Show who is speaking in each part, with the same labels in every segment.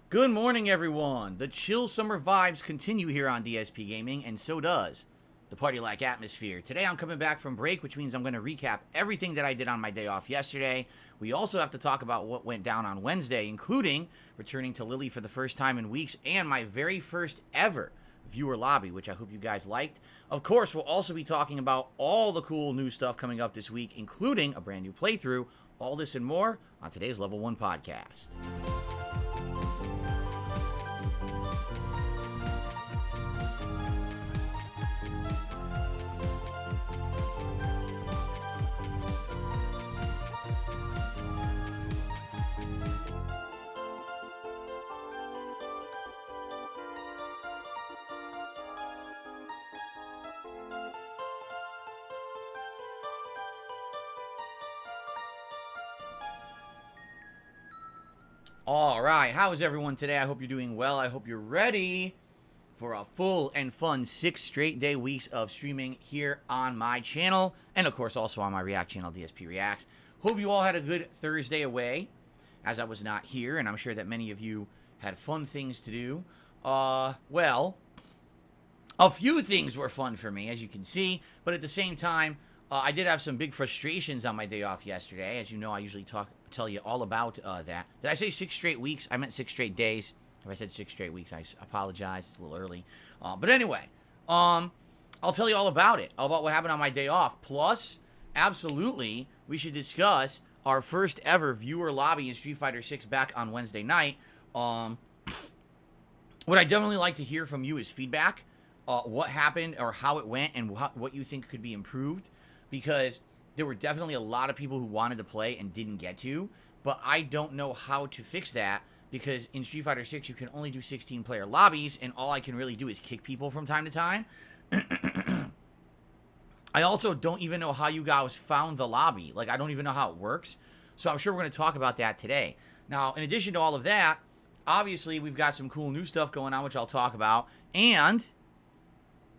Speaker 1: Good morning, everyone. The chill summer vibes continue here on DSP Gaming, and so does the party-like atmosphere. Today, I'm coming back from break, which means I'm going to recap everything that I did on my day off yesterday. We also have to talk about what went down on Wednesday, including returning to Lily for the first time in weeks and my very first ever viewer lobby, which I hope you guys liked. Of course, we'll also be talking about all the cool new stuff coming up this week, including a brand new playthrough. All this and more on today's Level 1 podcast. All right, how is everyone today? I hope you're doing well. I hope you're ready for a full and fun 6 straight day weeks of streaming here on my channel, and of course also on my React channel, DSP Reacts. Hope you all had a good Thursday away, as I was not here, and I'm sure that many of you had fun things to do. Well, a few things were fun for me, as you can see, but at the same time, I did have some big frustrations on my day off yesterday. As you know, I usually tell you all about that. Did I say 6 straight weeks? I meant 6 straight days. If I said 6 straight weeks, I apologize. It's a little early. But anyway, I'll tell you all about it, all about what happened on my day off. Plus, absolutely, we should discuss our first ever viewer lobby in Street Fighter 6 back on Wednesday night. What I'd definitely like to hear from you is feedback. What happened or how it went and what you think could be improved. Because there were definitely a lot of people who wanted to play and didn't get to, but I don't know how to fix that because in Street Fighter 6 you can only do 16-player lobbies, and all I can really do is kick people from time to time. I also don't even know how you guys found the lobby. Like, I don't even know how it works, so I'm sure we're going to talk about that today. Now, in addition to all of that, obviously we've got some cool new stuff going on, which I'll talk about, and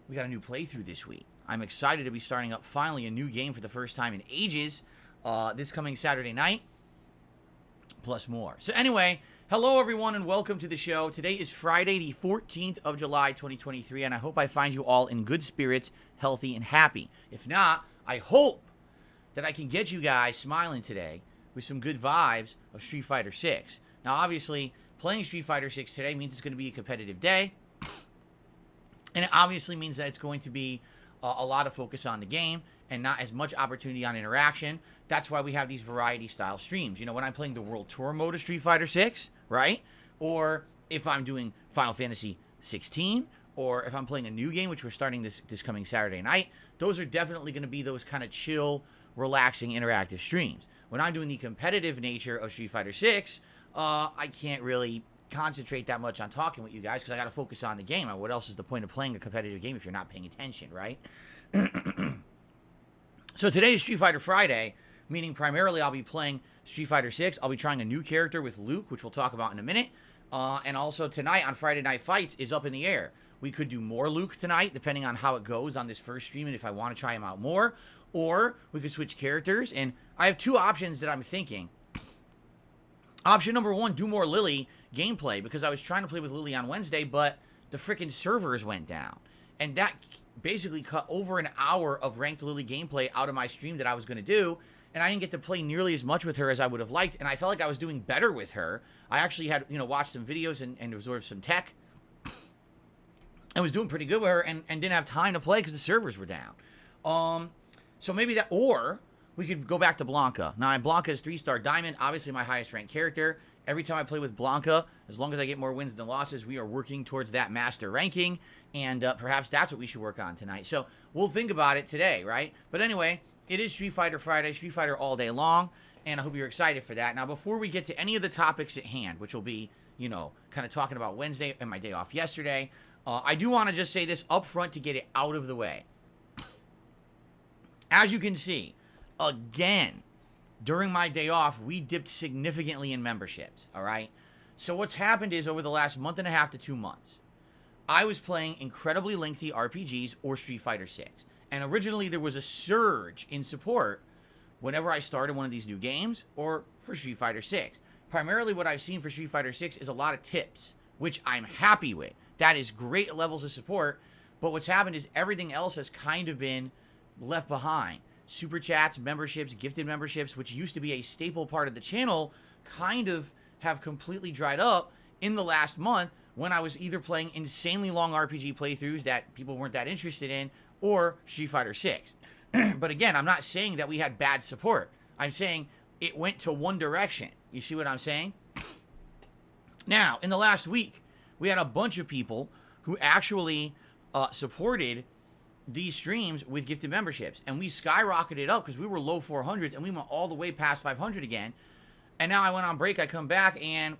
Speaker 1: we got a new playthrough this week. I'm excited to be starting up finally a new game for the first time in ages this coming Saturday night, plus more. So anyway, hello everyone and welcome to the show. Today is Friday the 14th of July 2023, and I hope I find you all in good spirits, healthy, and happy. If not, I hope that I can get you guys smiling today with some good vibes of Street Fighter 6. Now obviously, playing Street Fighter 6 today means it's going to be a competitive day, and it obviously means that it's going to be a lot of focus on the game and not as much opportunity on interaction. That's why we have these variety style streams. You know, when I'm playing the World Tour mode of Street Fighter 6, right? Or if I'm doing Final Fantasy 16, or if I'm playing a new game, which we're starting this coming Saturday night, those are definitely going to be those kind of chill, relaxing, interactive streams. When I'm doing the competitive nature of Street Fighter 6, I can't really concentrate that much on talking with you guys because I got to focus on the game. And what else is the point of playing a competitive game if you're not paying attention, right? So today is Street Fighter Friday, meaning primarily I'll be playing Street Fighter 6. I'll be trying a new character with Luke, which we'll talk about in a minute. And also tonight on Friday Night Fights is up in the air. We could do more Luke tonight, depending on how it goes on this first stream and if I want to try him out more. Or we could switch characters. And I have 2 options that I'm thinking. Option number 1, do more Lily gameplay, because I was trying to play with Lily on Wednesday, but the freaking servers went down. And that basically cut over an hour of ranked Lily gameplay out of my stream that I was going to do, and I didn't get to play nearly as much with her as I would have liked, and I felt like I was doing better with her. I actually had, watched some videos and absorbed some tech. I was doing pretty good with her and didn't have time to play because the servers were down. So maybe that, or we could go back to Blanca. Now, Blanca is 3-star Diamond, obviously my highest ranked character. Every time I play with Blanca, as long as I get more wins than losses, we are working towards that master ranking, and perhaps that's what we should work on tonight. So we'll think about it today, right? But anyway, it is Street Fighter Friday, Street Fighter all day long, and I hope you're excited for that. Now, before we get to any of the topics at hand, which will be, kind of talking about Wednesday and my day off yesterday, I do want to just say this up front to get it out of the way. As you can see, again, during my day off, we dipped significantly in memberships, all right? So what's happened is over the last month and a half to 2 months, I was playing incredibly lengthy RPGs or Street Fighter 6. And originally there was a surge in support whenever I started one of these new games or for Street Fighter 6. Primarily what I've seen for Street Fighter 6 is a lot of tips, which I'm happy with. That is great levels of support, but what's happened is everything else has kind of been left behind. Super chats, memberships, gifted memberships, which used to be a staple part of the channel, kind of have completely dried up in the last month when I was either playing insanely long RPG playthroughs that people weren't that interested in or Street Fighter 6. But again, I'm not saying that we had bad support. I'm saying it went to one direction. You see what I'm saying? Now, in the last week, we had a bunch of people who actually supported these streams with gifted memberships. And we skyrocketed up because we were low 400s and we went all the way past 500 again. And now I went on break, I come back, and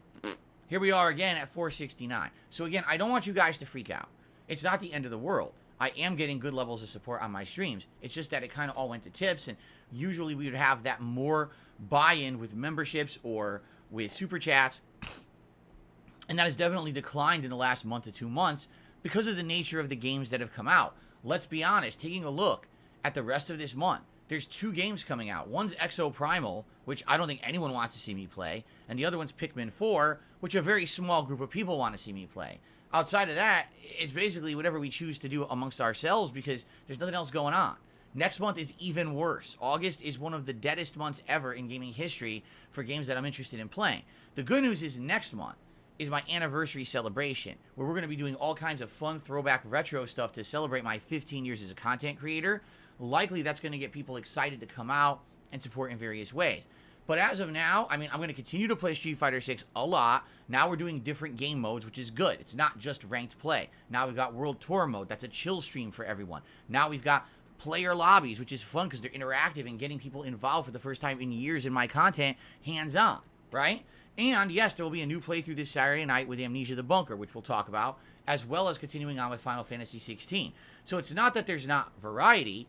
Speaker 1: here we are again at 469. So again, I don't want you guys to freak out. It's not the end of the world. I am getting good levels of support on my streams. It's just that it kind of all went to tips, and usually we would have that more buy-in with memberships or with super chats. And that has definitely declined in the last month to 2 months because of the nature of the games that have come out. Let's be honest, taking a look at the rest of this month, there's 2 games coming out. One's Exo Primal, which I don't think anyone wants to see me play, and the other one's Pikmin 4, which a very small group of people want to see me play. Outside of that, it's basically whatever we choose to do amongst ourselves because there's nothing else going on. Next month is even worse. August is one of the deadest months ever in gaming history for games that I'm interested in playing. The good news is next month is my anniversary celebration, where we're going to be doing all kinds of fun throwback retro stuff to celebrate my 15 years as a content creator. Likely that's going to get people excited to come out and support in various ways. But as of now, I mean, I'm going to continue to play Street Fighter 6 a lot. Now we're doing different game modes, which is good. It's not just ranked play. Now we've got World Tour mode. That's a chill stream for everyone. Now we've got player lobbies, which is fun because they're interactive and getting people involved for the first time in years in my content hands-on, right? And yes, there will be a new playthrough this Saturday night with Amnesia the Bunker, which we'll talk about, as well as continuing on with Final Fantasy 16. So it's not that there's not variety,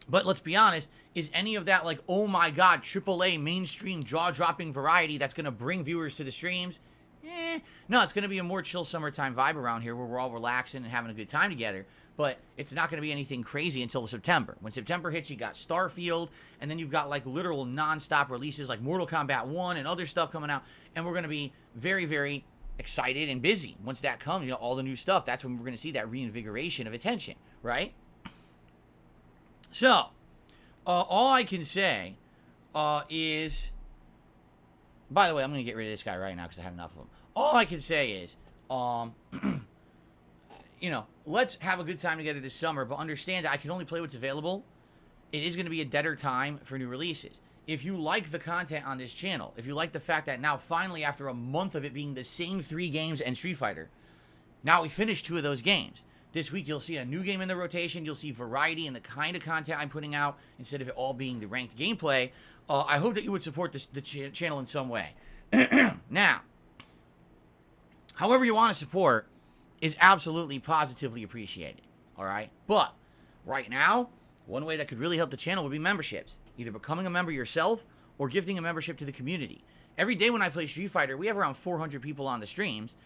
Speaker 1: but let's be honest, is any of that like, oh my god, AAA mainstream jaw-dropping variety that's going to bring viewers to the streams? No, it's going to be a more chill summertime vibe around here where we're all relaxing and having a good time together. But it's not going to be anything crazy until September. When September hits, you got Starfield, and then you've got like literal non-stop releases like Mortal Kombat 1 and other stuff coming out. And we're going to be very, very excited and busy. Once that comes, you know, all the new stuff, that's when we're going to see that reinvigoration of attention, right? So, all I can say is... By the way, I'm going to get rid of this guy right now because I have enough of him. All I can say is... you know, let's have a good time together this summer, but understand that I can only play what's available. It is going to be a deader time for new releases. If you like the content on this channel, if you like the fact that now finally after a month of it being the same 3 games and Street Fighter, now we finished 2 of those games. This week you'll see a new game in the rotation, you'll see variety in the kind of content I'm putting out instead of it all being the ranked gameplay. I hope that you would support the channel in some way. Now, however you want to support is absolutely positively appreciated, all right? But right now, one way that could really help the channel would be memberships, either becoming a member yourself or gifting a membership to the community. Every day when I play Street Fighter, we have around 400 people on the streams.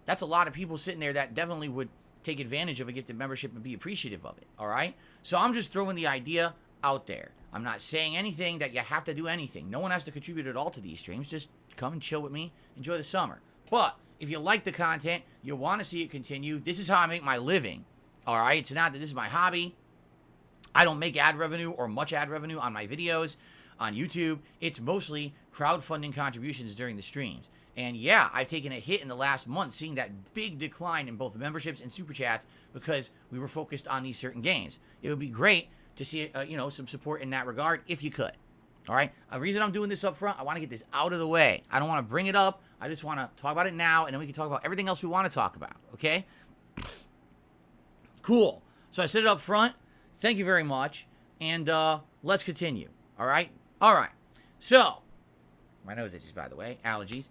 Speaker 1: That's a lot of people sitting there that definitely would take advantage of a gifted membership and be appreciative of it, all right? So I'm just throwing the idea out there. I'm not saying anything that you have to do anything. No one has to contribute at all to these streams. Just come and chill with me, enjoy the summer. But if you like the content, you want to see it continue, this is how I make my living, all right? It's not that this is my hobby. I don't make ad revenue or much ad revenue on my videos on YouTube. It's mostly crowdfunding contributions during the streams. And yeah, I've taken a hit in the last month seeing that big decline in both memberships and super chats because we were focused on these certain games. It would be great to see, you know, some support in that regard if you could. All right? The reason I'm doing this up front, I want to get this out of the way. I don't want to bring it up. I just want to talk about it now, and then we can talk about everything else we want to talk about. Okay? Cool. So I said it up front. Thank you very much. And let's continue. All right? All right. So, my nose itches, by the way. Allergies.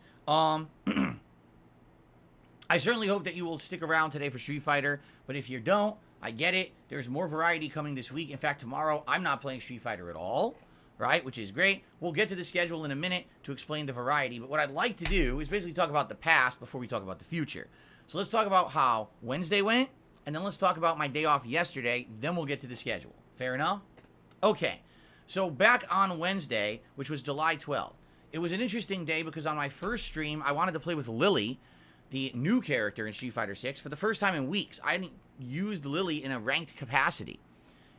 Speaker 1: I certainly hope that you will stick around today for Street Fighter, but if you don't, I get it. There's more variety coming this week. In fact, tomorrow I'm not playing Street Fighter at all, right? Which is great. We'll get to the schedule in a minute to explain the variety, but what I'd like to do is basically talk about the past before we talk about the future. So let's talk about how Wednesday went, and then let's talk about my day off yesterday, then we'll get to the schedule. Fair enough? Okay, so back on Wednesday, which was July 12th, it was an interesting day because on my first stream, I wanted to play with Lily, the new character in Street Fighter 6, for the first time in weeks. I hadn't used Lily in a ranked capacity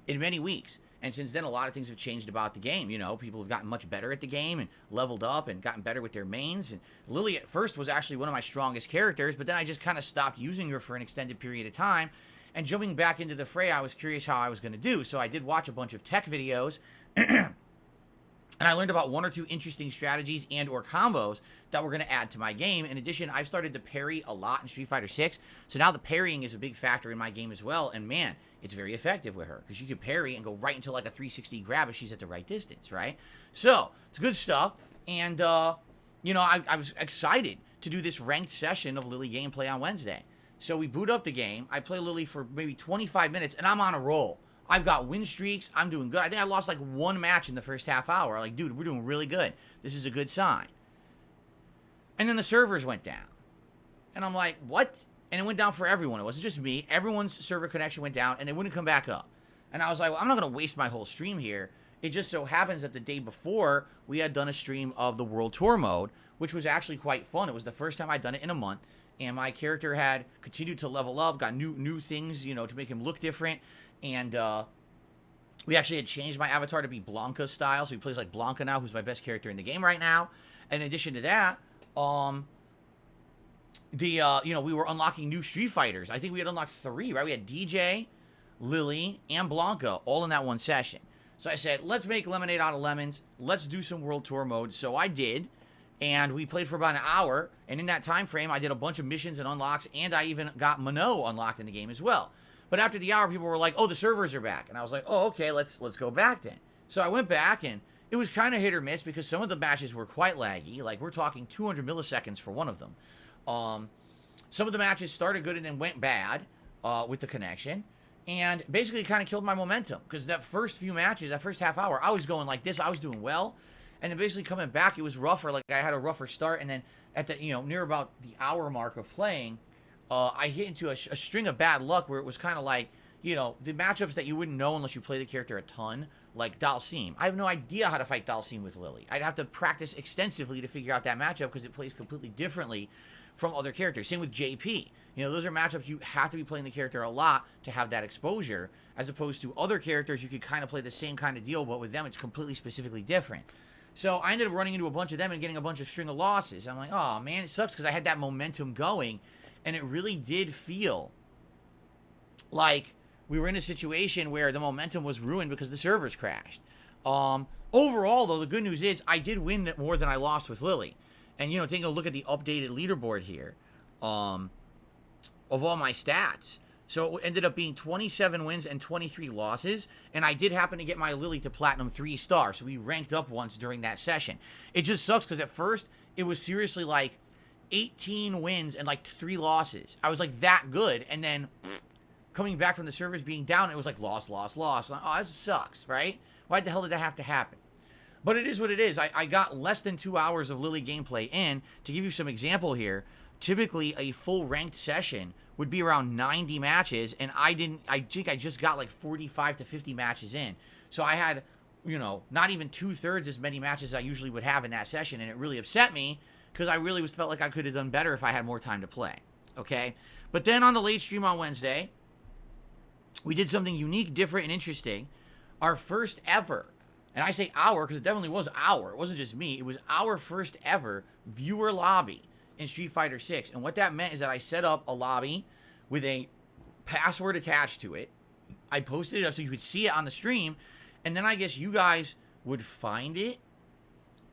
Speaker 1: in many weeks. And since then, a lot of things have changed about the game. You know, people have gotten much better at the game and leveled up and gotten better with their mains. And Lily at first was actually one of my strongest characters, but then I just kind of stopped using her for an extended period of time. And jumping back into the fray, I was curious how I was going to do. So I did watch a bunch of tech videos. And I learned about one or two interesting strategies and or combos that we're going to add to my game. In addition, I've started to parry a lot in Street Fighter 6. So now the parrying is a big factor in my game as well. And man, it's very effective with her because you can parry and go right into like a 360 grab if she's at the right distance, right? So it's good stuff. And, you know, I was excited to do this ranked session of Lily gameplay on Wednesday. So we boot up the game. I play Lily for maybe 25 minutes and I'm on a roll. I've got win streaks. I'm doing good. I think I lost like one match in the first half hour. Like, dude, we're doing really good. This is a good sign. And then the servers went down. And I'm like, what? And it went down for everyone. It wasn't just me. Everyone's server connection went down and they wouldn't come back up. And I was like, well, I'm not going to waste my whole stream here. It just so happens that the day before, we had done a stream of the World Tour mode, which was actually quite fun. It was the first time I'd done it in a month. And my character had continued to level up, got new things, you know, to make him look different. And we actually had changed my avatar to be Blanca style, so he plays like Blanca now, who's my best character in the game right now. And in addition to that, you know, we were unlocking new Street Fighters. I think we had unlocked 3, right? We had DJ, Lily, and Blanca all in that one session. So I said, let's make lemonade out of lemons. Let's do some World Tour mode. So I did, and we played for about an hour. And in that time frame, I did a bunch of missions and unlocks, and I even got Mano unlocked in the game as well. But after the hour, people were like, oh, the servers are back. And I was like, oh, okay, let's go back then. So I went back, and it was kind of hit or miss because some of the matches were quite laggy. Like, we're talking 200 milliseconds for one of them. Some of the matches started good and then went bad with the connection. And basically kind of killed my momentum. Because that first few matches, that first half hour, I was going like this. I was doing well. And then basically coming back, it was rougher. Like, I had a rougher start. And then at the, you know, near about the hour mark of playing, I hit into a string of bad luck where it was kind of like, you know, the matchups that you wouldn't know unless you play the character a ton, like Dalsim. I have no idea how to fight Dalsim with Lily. I'd have to practice extensively to figure out that matchup because it plays completely differently from other characters. Same with JP. You know, those are matchups you have to be playing the character a lot to have that exposure, as opposed to other characters you could kind of play the same kind of deal, but with them it's completely specifically different. So I ended up running into a bunch of them and getting a bunch of string of losses. I'm like, oh man, it sucks because I had that momentum going. And it really did feel like we were in a situation where the momentum was ruined because the servers crashed. Overall, though, the good news is I did win more than I lost with Lily. And, you know, taking a look at the updated leaderboard here of all my stats. So it ended up being 27 wins and 23 losses. And I did happen to get my Lily to Platinum 3-star. So we ranked up once during that session. It just sucks because at first it was seriously like 18 wins and like 3 losses. I was like that good, and then coming back from the servers being down, it was like loss. Like, oh, this sucks, right? Why the hell did that have to happen? But it is what it is. I got less than 2 hours of Lily gameplay in. To give you some example here, typically a full ranked session would be around 90 matches, and I think I just got like 45 to 50 matches in. So I had, you know, not even 2/3 as many matches as I usually would have in that session, and it really upset me because I really felt like I could have done better if I had more time to play, okay? But then on the late stream on Wednesday, we did something unique, different, and interesting. Our first ever, and I say our because it definitely was our, it wasn't just me, it was our first ever viewer lobby in Street Fighter 6. And what that meant is that I set up a lobby with a password attached to it. I posted it up so you could see it on the stream, and then I guess you guys would find it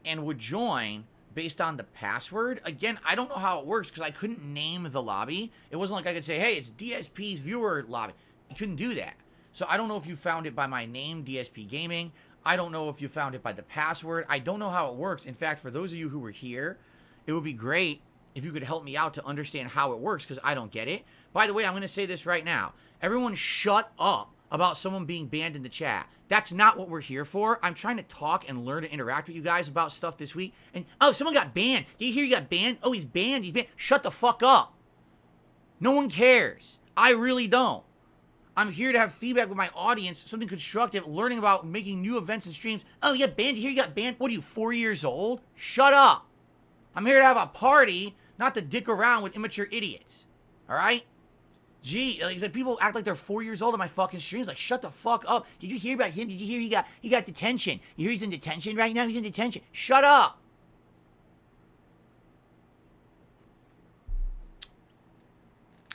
Speaker 1: and would join based on the password. Again, I don't know how it works because I couldn't name the lobby. It wasn't like I could say, hey, it's DSP's viewer lobby. You couldn't do that. So I don't know if you found it by my name, DSPGaming. I don't know if you found it by the password. I don't know how it works. In fact, for those of you who were here, it would be great if you could help me out to understand how it works, because I don't get it. By the way, I'm going to say this right now. Everyone shut up about someone being banned in the chat. That's not what we're here for. I'm trying to talk and learn to interact with you guys about stuff this week. And, oh, someone got banned. Did you hear you got banned? Oh, he's banned. He's banned. Shut the fuck up. No one cares. I really don't. I'm here to have feedback with my audience, something constructive, learning about making new events and streams. Oh, you got banned? You hear you got banned? What are you, 4 years old? Shut up. I'm here to have a party, not to dick around with immature idiots. All right? Gee, like people act like they're 4 years old on my fucking streams. Like, shut the fuck up. Did you hear about him? Did you hear he got detention? You hear he's in detention right now? He's in detention. Shut up.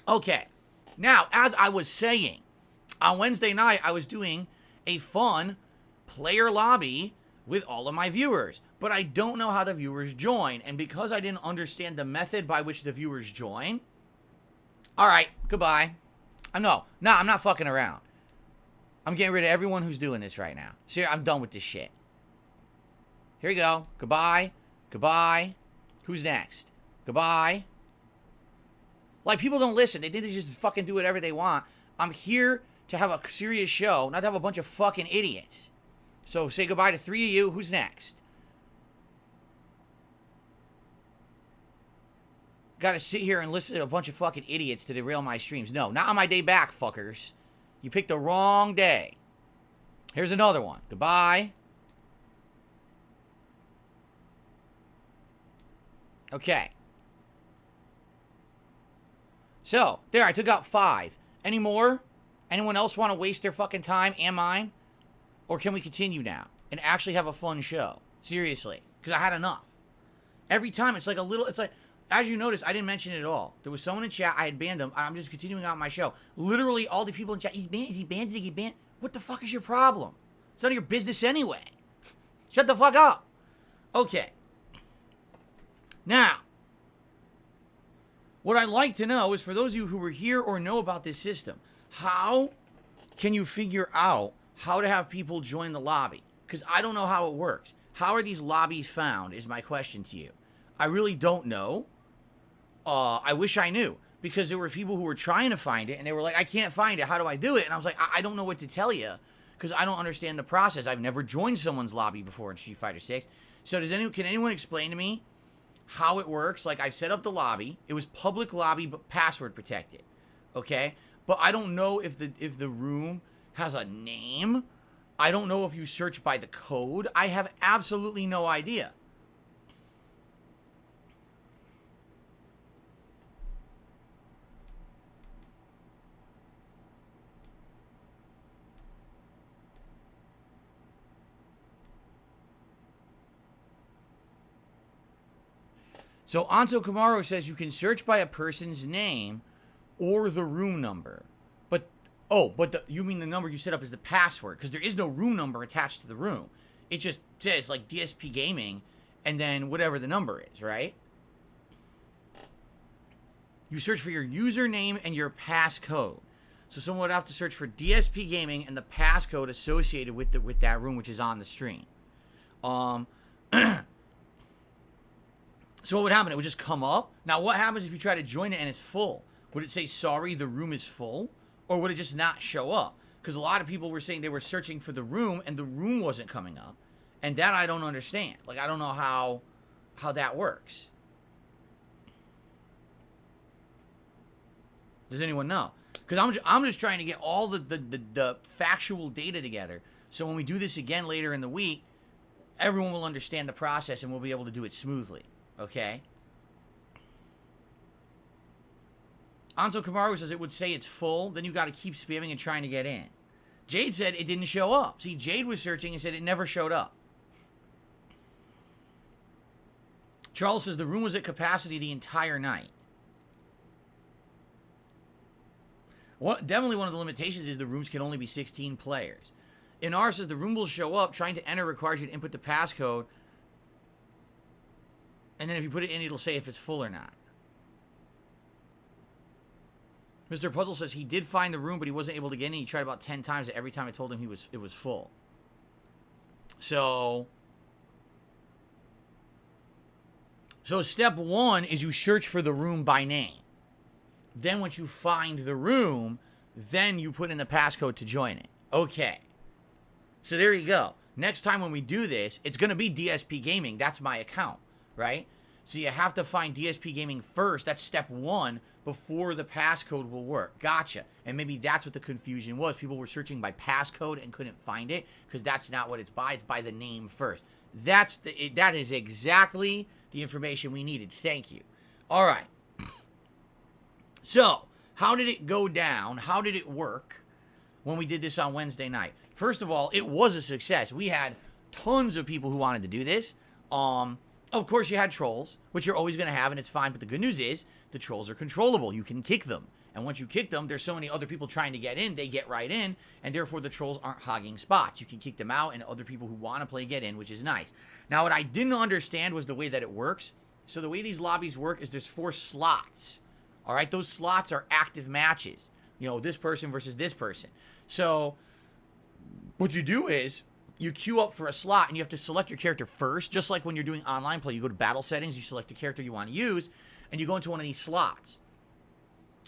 Speaker 1: Okay. Now, as I was saying, on Wednesday night, I was doing a fun player lobby with all of my viewers, but I don't know how the viewers join, and because I didn't understand the method by which the viewers join, all right, goodbye. No, I'm not fucking around. I'm getting rid of everyone who's doing this right now. See, I'm done with this shit. Here we go. Goodbye. Goodbye. Who's next? Goodbye. Like, people don't listen. They think they just fucking do whatever they want. I'm here to have a serious show, not to have a bunch of fucking idiots. So say goodbye to 3 of you. Who's next? Got to sit here and listen to a bunch of fucking idiots to derail my streams. No, not on my day back, fuckers. You picked the wrong day. Here's another one. Goodbye. Okay. So, there, I took out 5. Any more? Anyone else want to waste their fucking time and mine? Or can we continue now and actually have a fun show? Seriously. Because I had enough. Every time, it's like a little, it's like, as you notice, I didn't mention it at all. There was someone in chat, I had banned them, I'm just continuing on my show. Literally, all the people in chat, he's banned, is he banned, did he get banned? What the fuck is your problem? It's none of your business anyway. Shut the fuck up. Okay. Now, what I'd like to know is, for those of you who were here or know about this system, how can you figure out how to have people join the lobby? Because I don't know how it works. How are these lobbies found is my question to you. I really don't know. I wish I knew, because there were people who were trying to find it and they were like, I can't find it. How do I do it? And I was like, I don't know what to tell you, because I don't understand the process. I've never joined someone's lobby before in Street Fighter 6. So can anyone explain to me how it works? Like, I've set up the lobby. It was public lobby, but password protected. Okay? But I don't know if the room has a name. I don't know if you search by the code. I have absolutely no idea. So Anto Kamaro says you can search by a person's name or the room number. But you mean the number you set up is the password, because there is no room number attached to the room. It just says, like, DSPGaming and then whatever the number is, right? You search for your username and your passcode. So someone would have to search for DSPGaming and the passcode associated with that room, which is on the stream. So what would happen? It would just come up. Now, what happens if you try to join it and it's full? Would it say, sorry, the room is full? Or would it just not show up? Because a lot of people were saying they were searching for the room and the room wasn't coming up. And that I don't understand. Like, I don't know how that works. Does anyone know? Because I'm just trying to get all the factual data together. So when we do this again later in the week, everyone will understand the process and we'll be able to do it smoothly. Okay? Anso Kamaru says it would say it's full, then you got to keep spamming and trying to get in. Jade said it didn't show up. See, Jade was searching and said it never showed up. Charles says the room was at capacity the entire night. Definitely one of the limitations is the rooms can only be 16 players. Inar says the room will show up. Trying to enter requires you to input the passcode. And then if you put it in, it'll say if it's full or not. Mr. Puzzle says he did find the room, but he wasn't able to get in. He tried about 10 times. Every time I told him it was full. So So step one is you search for the room by name. Then once you find the room, then you put in the passcode to join it. Okay. So there you go. Next time when we do this, it's going to be DSPGaming. That's my account, right? So you have to find DSPGaming first. That's step one before the passcode will work. Gotcha. And maybe that's what the confusion was. People were searching by passcode and couldn't find it because that's not what it's by. It's by the name first. That is exactly the information we needed. Thank you. All right. So, how did it go down? How did it work when we did this on Wednesday night? First of all, it was a success. We had tons of people who wanted to do this. Of course, you had trolls, which you're always going to have, and it's fine. But the good news is the trolls are controllable. You can kick them. And once you kick them, there's so many other people trying to get in, they get right in, and therefore the trolls aren't hogging spots. You can kick them out, and other people who want to play get in, which is nice. Now, what I didn't understand was the way that it works. So the way these lobbies work is there's 4 slots. All right, those slots are active matches. You know, this person versus this person. So what you do is you queue up for a slot, and you have to select your character first. Just like when you're doing online play, you go to battle settings, you select the character you want to use, and you go into one of these slots.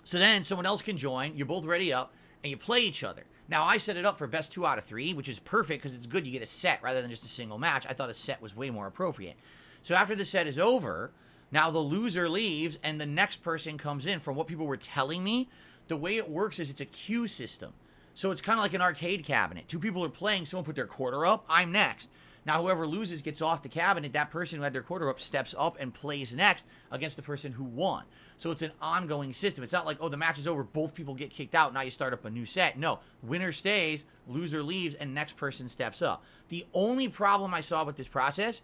Speaker 1: So then someone else can join, you're both ready up, and you play each other. Now, I set it up for best 2 out of 3, which is perfect because it's good you get a set rather than just a single match. I thought a set was way more appropriate. So after the set is over, now the loser leaves, and the next person comes in. From what people were telling me, the way it works is it's a queue system. So it's kind of like an arcade cabinet. 2 people are playing, someone put their quarter up, I'm next. Now, whoever loses gets off the cabinet. That person who had their quarter up steps up and plays next against the person who won. So it's an ongoing system. It's not like, oh, the match is over, both people get kicked out, now you start up a new set. No, winner stays, loser leaves, and next person steps up. The only problem I saw with this process,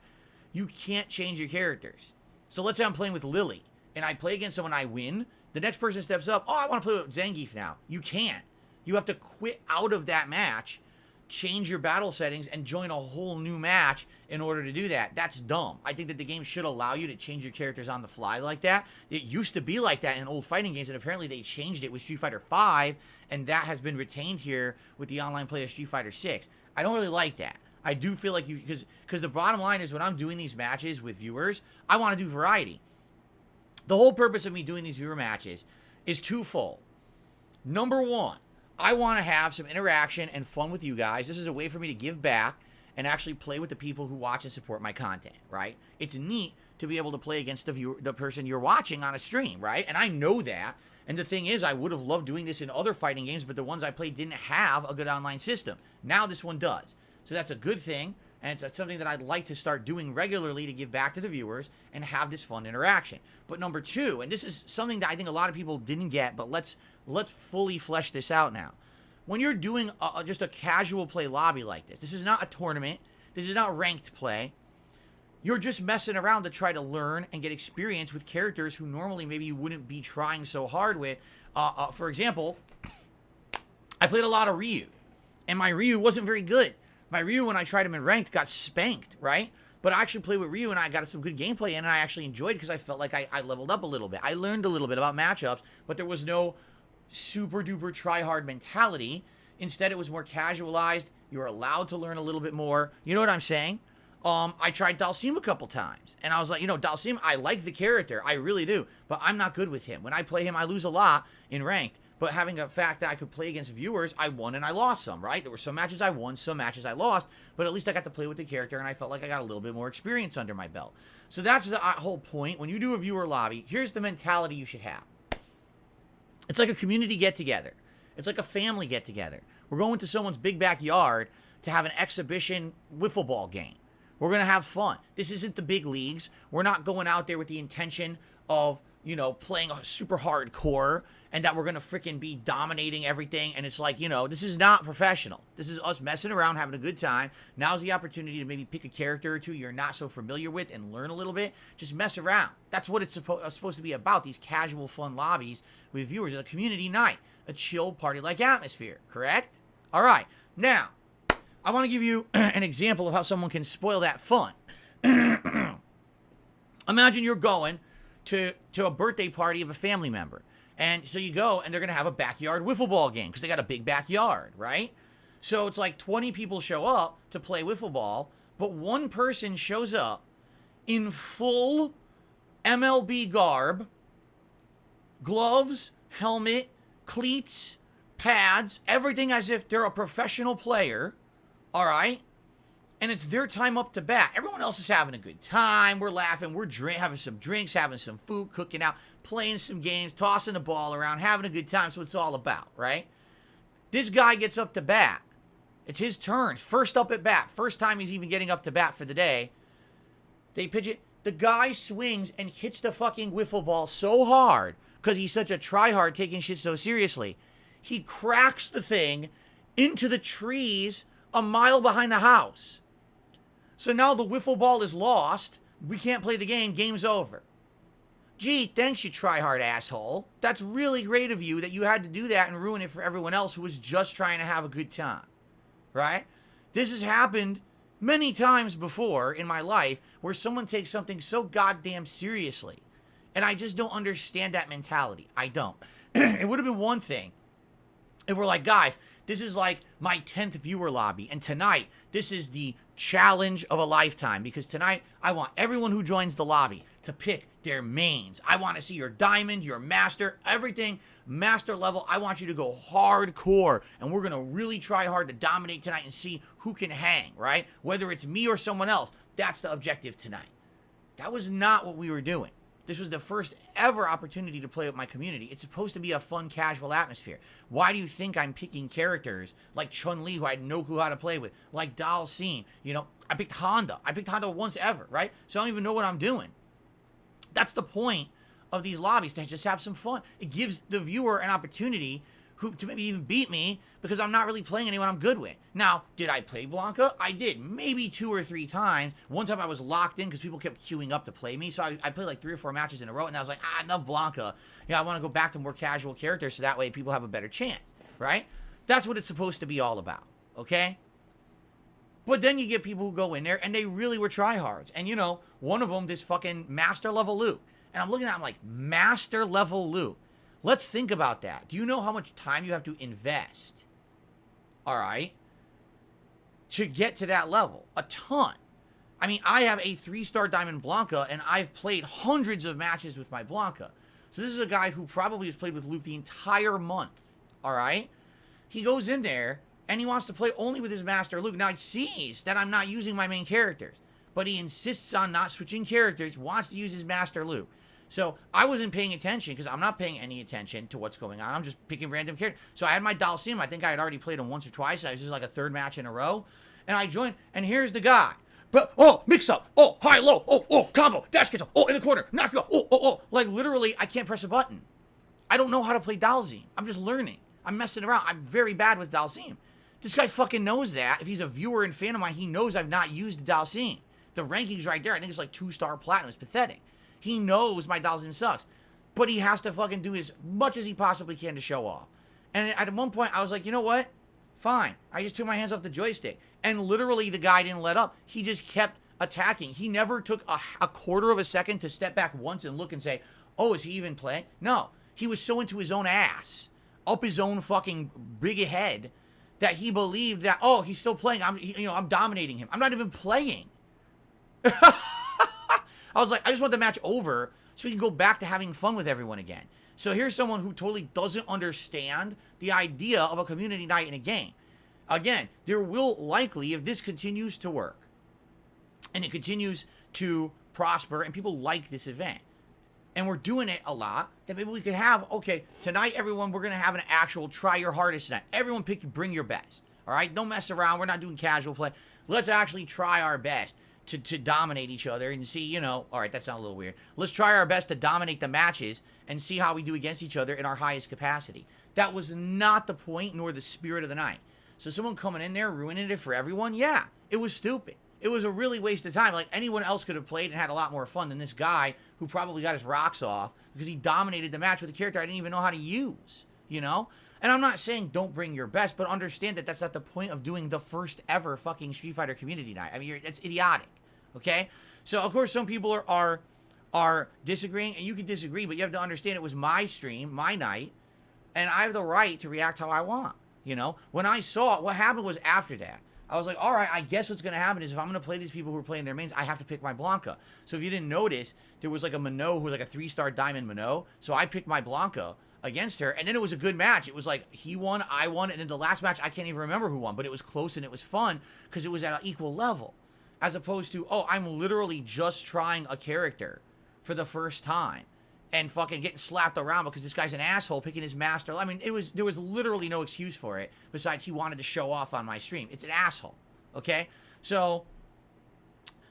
Speaker 1: you can't change your characters. So let's say I'm playing with Lily, and I play against someone, I win. The next person steps up, oh, I want to play with Zangief now. You can't. You have to quit out of that match, change your battle settings, and join a whole new match in order to do that. That's dumb. I think that the game should allow you to change your characters on the fly like that. It used to be like that in old fighting games, and apparently they changed it with Street Fighter V, and that has been retained here with the online play of Street Fighter VI. I don't really like that. I do feel like you, because the bottom line is when I'm doing these matches with viewers, I want to do variety. The whole purpose of me doing these viewer matches is twofold. Number one, I want to have some interaction and fun with you guys. This is a way for me to give back and actually play with the people who watch and support my content, right? It's neat to be able to play against the person you're watching on a stream, right? And I know that. And the thing is, I would have loved doing this in other fighting games, but the ones I played didn't have a good online system. Now this one does. So that's a good thing, and it's something that I'd like to start doing regularly to give back to the viewers and have this fun interaction. But number two, and this is something that I think a lot of people didn't get, but let's fully flesh this out now. When you're doing just a casual play lobby like this, this is not a tournament, this is not ranked play, you're just messing around to try to learn and get experience with characters who normally maybe you wouldn't be trying so hard with. For example, I played a lot of Ryu, and my Ryu wasn't very good. My Ryu, when I tried him in ranked, got spanked, right? But I actually played with Ryu, and I got some good gameplay in, and I actually enjoyed it because I felt like I leveled up a little bit. I learned a little bit about matchups, but there was no super-duper try-hard mentality. Instead, it was more casualized. You were allowed to learn a little bit more. You know what I'm saying? I tried Dalsim a couple times, and I was like, you know, Dalsim, I like the character. I really do, but I'm not good with him. When I play him, I lose a lot in ranked. But having the fact that I could play against viewers, I won and I lost some, right? There were some matches I won, some matches I lost, but at least I got to play with the character, and I felt like I got a little bit more experience under my belt. So that's the whole point. When you do a viewer lobby, here's the mentality you should have. It's like a community get-together. It's like a family get-together. We're going to someone's big backyard to have an exhibition wiffle ball game. We're going to have fun. This isn't the big leagues. We're not going out there with the intention of, you know, playing a super hardcore and that we're going to freaking be dominating everything. And it's like, you know, this is not professional. This is us messing around, having a good time. Now's the opportunity to maybe pick a character or two you're not so familiar with and learn a little bit. Just mess around. That's what it's supposed to be about, these casual fun lobbies with viewers. A community night, a chill party-like atmosphere, correct? All right. Now, I want to give you an example of how someone can spoil that fun. Imagine you're going to a birthday party of a family member. And so you go, and they're going to have a backyard wiffle ball game because they got a big backyard, right? So it's like 20 people show up to play wiffle ball, but one person shows up in full MLB garb, gloves, helmet, cleats, pads, everything as if they're a professional player, all right? And it's their time up to bat. Everyone else is having a good time. We're laughing. We're having some drinks, having some food, cooking out, playing some games, tossing the ball around, having a good time. That's what it's all about, right? This guy gets up to bat. It's his turn. First up at bat. First time he's even getting up to bat for the day. They pitch it. The guy swings and hits the fucking wiffle ball so hard because he's such a tryhard taking shit so seriously. He cracks the thing into the trees a mile behind the house. So now the wiffle ball is lost. We can't play the game. Game's over. Gee, thanks, you tryhard asshole. That's really great of you that you had to do that and ruin it for everyone else who was just trying to have a good time. Right? This has happened many times before in my life where someone takes something so goddamn seriously. And I just don't understand that mentality. I don't. It would have been one thing if we're like, guys, this is like my 10th viewer lobby. And tonight, this is the challenge of a lifetime. Because tonight, I want everyone who joins the lobby to pick their mains. I want to see your diamond, your master, everything master level. I want you to go hardcore. And we're going to really try hard to dominate tonight and see who can hang, right? Whether it's me or someone else. That's the objective tonight. That was not what we were doing. This was the first ever opportunity to play with my community. It's supposed to be a fun, casual atmosphere. Why do you think I'm picking characters like Chun-Li, who I had no clue how to play with, like Dalsim? You know, I picked Honda. I picked Honda once ever, right? So I don't even know what I'm doing. That's the point of these lobbies, to just have some fun. It gives the viewer an opportunity to maybe even beat me because I'm not really playing anyone I'm good with. Now, did I play Blanca? I did, maybe 2 or 3 times. One time I was locked in because people kept queuing up to play me, so I played like 3 or 4 matches in a row, and I was like, enough Blanca. I want to go back to more casual characters so that way people have a better chance, right? That's what it's supposed to be all about, okay? But then you get people who go in there, and they really were tryhards. And, one of them, this fucking master level loot. And I'm looking at him like, master level loot. Let's think about that. Do you know how much time you have to invest, all right, to get to that level? A ton. I mean, I have a 3-star Diamond Blanca, and I've played hundreds of matches with my Blanca. So this is a guy who probably has played with Luke the entire month, all right? He goes in there, and he wants to play only with his Master Luke. Now, he sees that I'm not using my main characters, but he insists on not switching characters, wants to use his Master Luke. So I wasn't paying attention because I'm not paying any attention to what's going on. I'm just picking random characters. So I had my Dalsim. I think I had already played him once or twice. I was just like a 3rd match in a row. And I joined, and here's the guy. But, mix up. High, low. Combo. Dash cancel. In the corner. Knock you out. Like, literally, I can't press a button. I don't know how to play Dalsim. I'm just learning. I'm messing around. I'm very bad with Dalsim. This guy fucking knows that. If he's a viewer and fan of mine, he knows I've not used Dalsim. The ranking's right there. I think it's like 2-star platinum. It's pathetic. He knows my Dalsim sucks. But he has to fucking do as much as he possibly can to show off. And at one point, I was like, you know what? Fine. I just took my hands off the joystick. And literally, the guy didn't let up. He just kept attacking. He never took a quarter of a second to step back once and look and say, oh, is he even playing? No. He was so into his own ass, up his own fucking big head, that he believed that, oh, he's still playing. I'm dominating him. I'm not even playing. I was like, I just want the match over so we can go back to having fun with everyone again. So here's someone who totally doesn't understand the idea of a community night in a game. Again, there will likely, if this continues to work, and it continues to prosper, and people like this event, and we're doing it a lot, then maybe we could have, okay, tonight, everyone, we're going to have an actual try your hardest night. Everyone bring your best, all right? Don't mess around. We're not doing casual play. Let's actually try our best to dominate each other and see, all right, that sounds a little weird. Let's try our best to dominate the matches and see how we do against each other in our highest capacity. That was not the point nor the spirit of the night. So someone coming in there ruining it for everyone, yeah, it was stupid. It was a really waste of time. Like, anyone else could have played and had a lot more fun than this guy who probably got his rocks off because he dominated the match with a character I didn't even know how to use, And I'm not saying don't bring your best, but understand that that's not the point of doing the first ever fucking Street Fighter community night. I mean, it's idiotic. Okay? So, of course, some people are disagreeing, and you can disagree, but you have to understand it was my stream, my night, and I have the right to react how I want, When I saw it, what happened was after that, I was like, all right, I guess what's going to happen is if I'm going to play these people who are playing their mains, I have to pick my Blanca. So if you didn't notice, there was like a Minot who was like a 3-star diamond Minot. So I picked my Blanca against her, and then it was a good match. It was like he won, I won, and then the last match, I can't even remember who won, but it was close and it was fun because it was at an equal level. As opposed to, oh, I'm literally just trying a character for the first time and fucking getting slapped around because this guy's an asshole picking his master. I mean, there was literally no excuse for it besides he wanted to show off on my stream. It's an asshole, okay? So,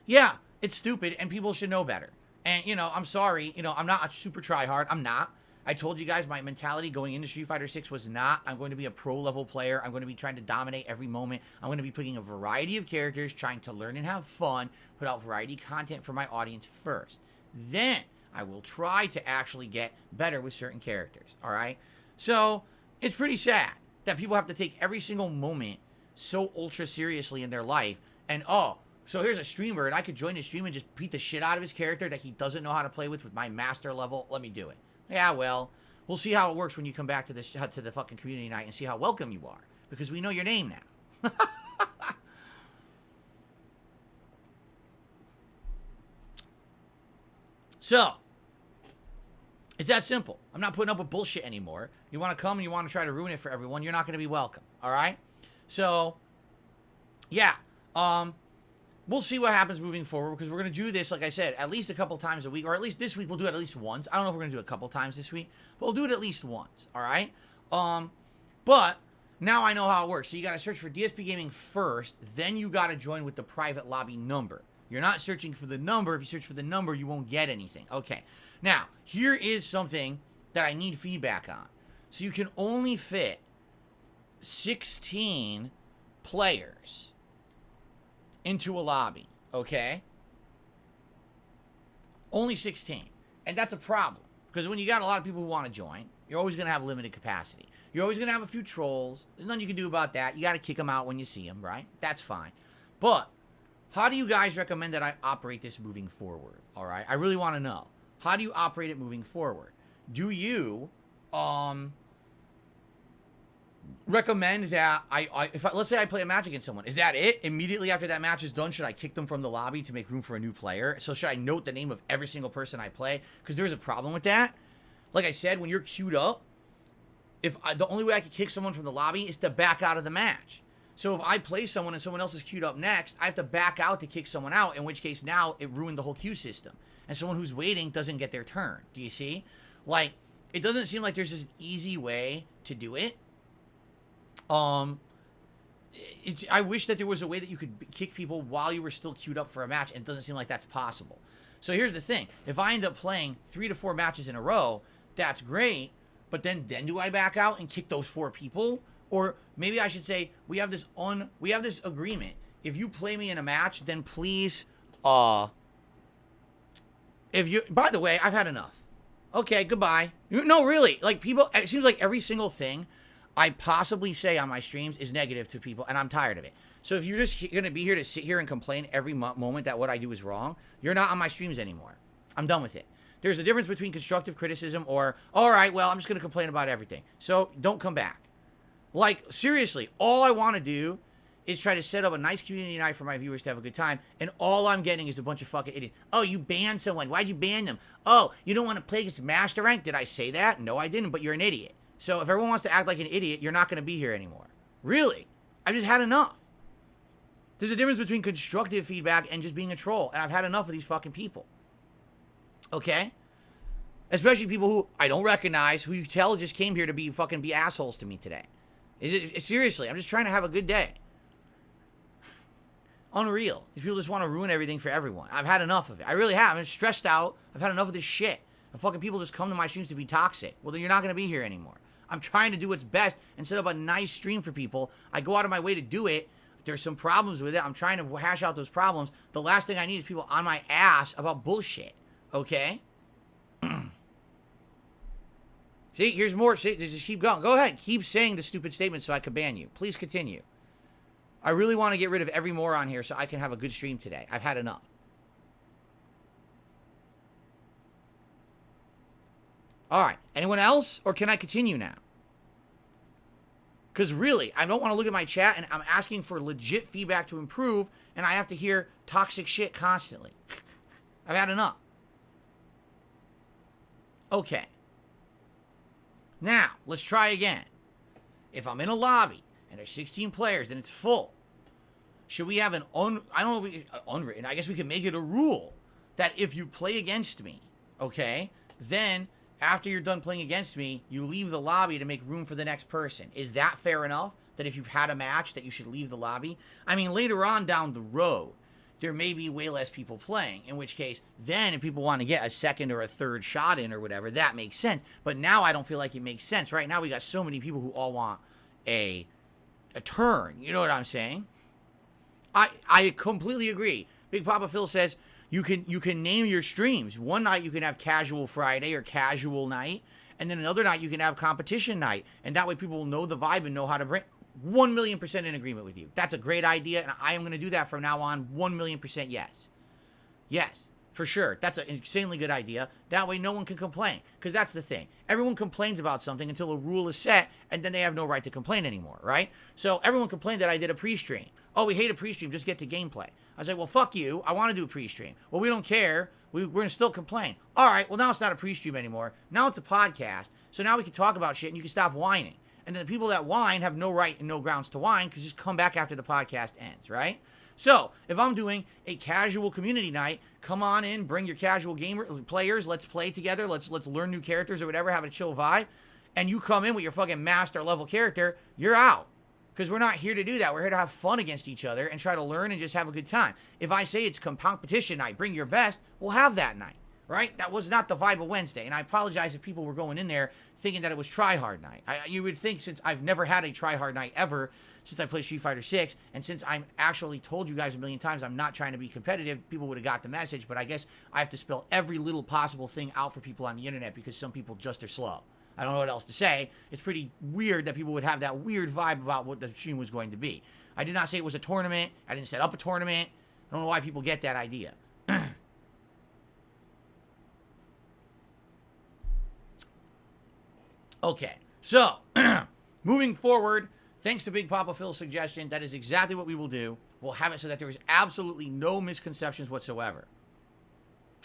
Speaker 1: yeah, it's stupid and people should know better. And, you know, I'm sorry, you know, I'm not a super tryhard. I'm not. I told you guys my mentality going into Street Fighter 6 was not, I'm going to be a pro-level player. I'm going to be trying to dominate every moment. I'm going to be picking a variety of characters, trying to learn and have fun, put out variety content for my audience first. Then I will try to actually get better with certain characters, all right? So it's pretty sad that people have to take every single moment so ultra seriously in their life. And, oh, so here's a streamer, and I could join his stream and just beat the shit out of his character that he doesn't know how to play with my master level. Let me do it. Yeah, well, we'll see how it works when you come back to the fucking community night and see how welcome you are. Because we know your name now. So, it's that simple. I'm not putting up with bullshit anymore. You want to come and you want to try to ruin it for everyone, you're not going to be welcome. All right? So, yeah. We'll see what happens moving forward because we're going to do this, like I said, at least a couple times a week, or at least this week we'll do it at least once. I don't know if we're going to do it a couple times this week, but we'll do it at least once, all right? But now I know how it works. So you got to search for DSPGaming first, then you got to join with the private lobby number. You're not searching for the number. If you search for the number, you won't get anything. Okay. Now, here is something that I need feedback on. So you can only fit 16 players into a lobby, okay? Only 16. And that's a problem. Because when you got a lot of people who want to join, you're always going to have limited capacity. You're always going to have a few trolls. There's nothing you can do about that. You got to kick them out when you see them, right? That's fine. But how do you guys recommend that I operate this moving forward, all right? I really want to know. How do you operate it moving forward? Do you recommend that let's say I play a match against someone, is that it? Immediately after that match is done, should I kick them from the lobby to make room for a new player? So should I note the name of every single person I play? Because there's a problem with that. Like I said, when you're queued up, the only way I can kick someone from the lobby is to back out of the match. So if I play someone and someone else is queued up next, I have to back out to kick someone out, in which case now it ruined the whole queue system. And someone who's waiting doesn't get their turn. Do you see? Like, it doesn't seem like there's this easy way to do it. I wish that there was a way that you could kick people while you were still queued up for a match, and it doesn't seem like that's possible. So here's the thing. If I end up playing 3 to 4 matches in a row, that's great, but then do I back out and kick those 4 people? Or maybe I should say, we have this agreement. If you play me in a match, then please, by the way, I've had enough. Okay, goodbye. No, really, like people, it seems like every single thing I possibly say on my streams is negative to people, and I'm tired of it. So if you're just going to be here to sit here and complain every moment that what I do is wrong, you're not on my streams anymore. I'm done with it. There's a difference between constructive criticism or, all right, well, I'm just going to complain about everything. So don't come back. Like, seriously, all I want to do is try to set up a nice community night for my viewers to have a good time, and all I'm getting is a bunch of fucking idiots. Oh, you banned someone. Why'd you ban them? Oh, you don't want to play against Master Rank? Did I say that? No, I didn't, but you're an idiot. So if everyone wants to act like an idiot, you're not going to be here anymore. Really? I've just had enough. There's a difference between constructive feedback and just being a troll, and I've had enough of these fucking people. Okay? Especially people who I don't recognize, who you tell just came here to be assholes to me today. Seriously, I'm just trying to have a good day. Unreal. These people just want to ruin everything for everyone. I've had enough of it. I really have. I'm stressed out. I've had enough of this shit. The fucking people just come to my streams to be toxic. Well, then you're not going to be here anymore. I'm trying to do what's best and set up a nice stream for people. I go out of my way to do it. There's some problems with it. I'm trying to hash out those problems. The last thing I need is people on my ass about bullshit. Okay? See, here's more. See, just keep going. Go ahead. Keep saying the stupid statements so I can ban you. Please continue. I really want to get rid of every moron here so I can have a good stream today. I've had enough. All right. Anyone else? Or can I continue now? Because really, I don't want to look at my chat and I'm asking for legit feedback to improve, and I have to hear toxic shit constantly. I've had enough. Okay. Now, let's try again. If I'm in a lobby and there's 16 players and it's full, should we have unwritten, I guess we can make it a rule that if you play against me, okay, then after you're done playing against me, you leave the lobby to make room for the next person. Is that fair enough? That if you've had a match that you should leave the lobby? I mean, later on down the road, there may be way less people playing, in which case, then if people want to get a second or a third shot in or whatever, that makes sense. But now I don't feel like it makes sense. Right now we got so many people who all want a turn. You know what I'm saying? I completely agree. Big Papa Phil says, you can name your streams. One night you can have Casual Friday or Casual Night, and then another night you can have Competition Night, and that way people will know the vibe and know how to bring. 1,000,000% in agreement with you. That's a great idea, and I am going to do that from now on. 1,000,000% yes. Yes, for sure. That's an insanely good idea. That way no one can complain, because that's the thing. Everyone complains about something until a rule is set, and then they have no right to complain anymore, right? So everyone complained that I did a pre-stream. Oh, we hate a pre-stream, just get to gameplay. I was like, well, fuck you. I want to do a pre-stream. Well, we don't care. We're going to still complain. All right, well, now it's not a pre-stream anymore. Now it's a podcast. So now we can talk about shit and you can stop whining. And then the people that whine have no right and no grounds to whine because just come back after the podcast ends, right? So if I'm doing a casual community night, come on in, bring your casual players. Let's play together. Let's learn new characters or whatever, have a chill vibe. And you come in with your fucking master level character, you're out. Because we're not here to do that. We're here to have fun against each other and try to learn and just have a good time. If I say it's competition night, bring your best, we'll have that night, right? That was not the vibe of Wednesday. And I apologize if people were going in there thinking that it was try-hard night. You would think, since I've never had a try-hard night ever since I played Street Fighter 6, and since I'm actually told you guys a million times I'm not trying to be competitive, people would have got the message. But I guess I have to spell every little possible thing out for people on the internet because some people just are slow. I don't know what else to say. It's pretty weird that people would have that weird vibe about what the stream was going to be. I did not say it was a tournament. I didn't set up a tournament. I don't know why people get that idea. Okay, so moving forward, thanks to Big Papa Phil's suggestion, that is exactly what we will do. We'll have it so that there is absolutely no misconceptions whatsoever.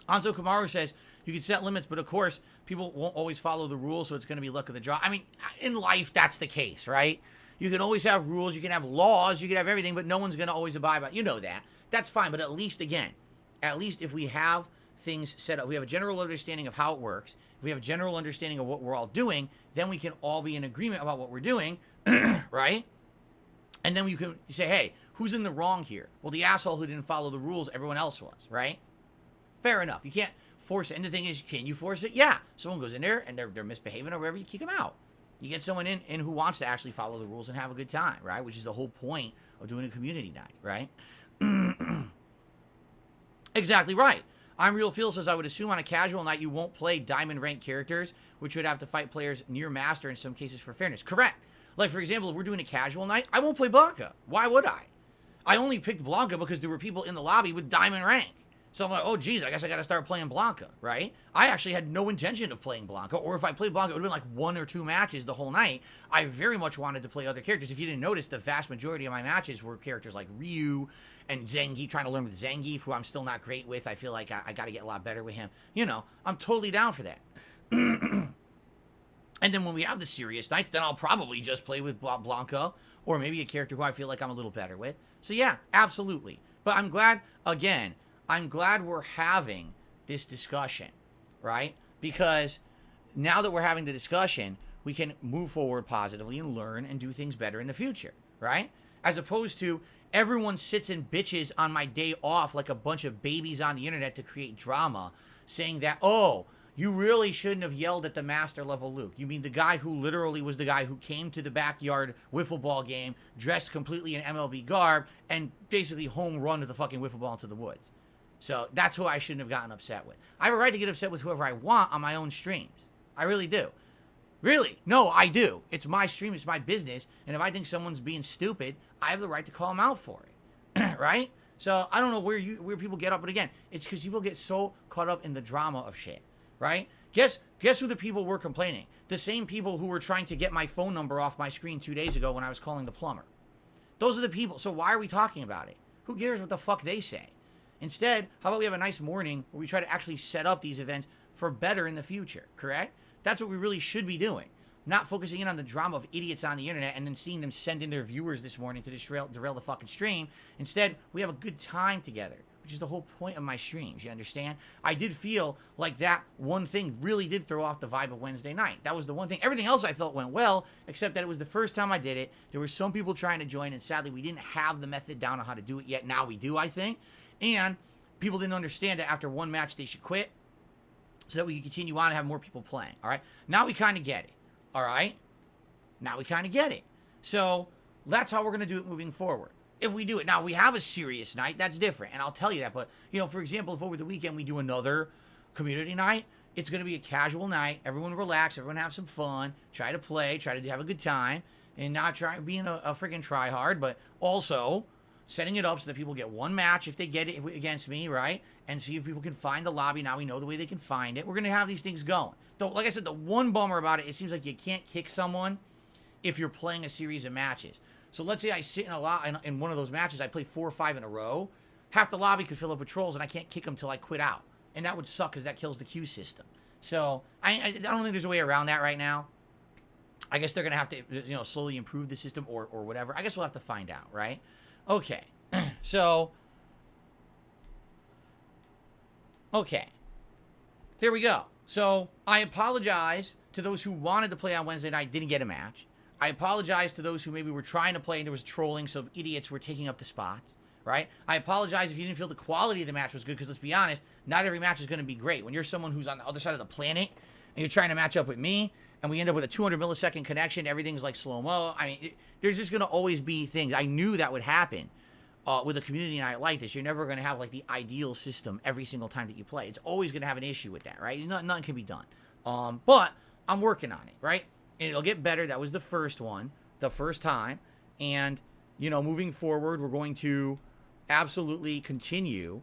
Speaker 1: Anzo Kamaru says, you can set limits, but of course, people won't always follow the rules, so it's going to be luck of the draw. I mean, in life, that's the case, right? You can always have rules, you can have laws, you can have everything, but no one's going to always abide by it. You know that. That's fine, but at least if we have things set up, we have a general understanding of how it works, if we have a general understanding of what we're all doing, then we can all be in agreement about what we're doing, right? And then you can say, hey, who's in the wrong here? Well, the asshole who didn't follow the rules, everyone else was, right? Fair enough. You can't force it. And the thing is, can you force it? Yeah. Someone goes in there and they're misbehaving or whatever, you kick them out. You get someone in who wants to actually follow the rules and have a good time, right? Which is the whole point of doing a community night, right? Exactly right. I'm Real Feel says, I would assume on a casual night you won't play diamond ranked characters, which would have to fight players near master in some cases for fairness. Correct. Like, for example, if we're doing a casual night, I won't play Blanca. Why would I? I only picked Blanca because there were people in the lobby with diamond rank. So I'm like, oh, geez, I guess I got to start playing Blanca, right? I actually had no intention of playing Blanca, or if I played Blanca, it would have been like 1 or 2 matches the whole night. I very much wanted to play other characters. If you didn't notice, the vast majority of my matches were characters like Ryu and Zangief, trying to learn with Zangief, who I'm still not great with. I feel like I got to get a lot better with him. You know, I'm totally down for that. And then when we have the serious nights, then I'll probably just play with Blanca, or maybe a character who I feel like I'm a little better with. So yeah, absolutely. But I'm glad, again, I'm glad we're having this discussion, right? Because now that we're having the discussion, we can move forward positively and learn and do things better in the future, right? As opposed to everyone sits and bitches on my day off like a bunch of babies on the internet to create drama, saying that, oh, you really shouldn't have yelled at the master level Luke. You mean the guy who literally was the guy who came to the backyard wiffle ball game dressed completely in MLB garb and basically home run the fucking wiffle ball into the woods. So that's who I shouldn't have gotten upset with. I have a right to get upset with whoever I want on my own streams. I really do. Really? No, I do. It's my stream. It's my business. And if I think someone's being stupid, I have the right to call them out for it. Right? So I don't know where people get up. But again, it's because people get so caught up in the drama of shit. Right? Guess who the people were complaining? The same people who were trying to get my phone number off my screen 2 days ago when I was calling the plumber. Those are the people. So why are we talking about it? Who cares what the fuck they say? Instead, how about we have a nice morning where we try to actually set up these events for better in the future, correct? That's what we really should be doing. Not focusing in on the drama of idiots on the internet and then seeing them send in their viewers this morning to derail the fucking stream. Instead, we have a good time together, which is the whole point of my streams, you understand? I did feel like that one thing really did throw off the vibe of Wednesday night. That was the one thing. Everything else I felt went well, except that it was the first time I did it. There were some people trying to join, and sadly, we didn't have the method down on how to do it yet. Now we do, I think. And people didn't understand that after one match, they should quit so that we can continue on and have more people playing, all right? Now we kind of get it, all right? Now we kind of get it. So that's how we're going to do it moving forward. If we do it. Now, we have a serious night, that's different, and I'll tell you that. But, you know, for example, if over the weekend we do another community night, it's going to be a casual night. Everyone relax, everyone have some fun, try to play, try to have a good time, and not try being a freaking try-hard, but also setting it up so that people get one match if they get it against me, right? And see if people can find the lobby. Now we know the way they can find it. We're going to have these things going. Though, like I said, the one bummer about it, it seems like you can't kick someone if you're playing a series of matches. So let's say I sit in one of those matches, I play 4 or 5 in a row. Half the lobby could fill up with trolls, and I can't kick them till I quit out. And that would suck because that kills the queue system. So I don't think there's a way around that right now. I guess they're going to have to, you know, slowly improve the system or whatever. I guess we'll have to find out, right? Okay. So, okay. There we go. So I apologize to those who wanted to play on Wednesday night, didn't get a match. I apologize to those who maybe were trying to play and there was trolling, so idiots were taking up the spots, right? I apologize if you didn't feel the quality of the match was good, because let's be honest, not every match is going to be great. When you're someone who's on the other side of the planet and you're trying to match up with me and we end up with a 200 millisecond connection, everything's like slow-mo. I mean, there's just going to always be things. I knew that would happen with a community night like this. You're never going to have like the ideal system every single time that you play. It's always going to have an issue with that, right? Nothing can be done. But I'm working on it, right? And it'll get better. That was the first one, the first time. And, you know, moving forward, we're going to absolutely continue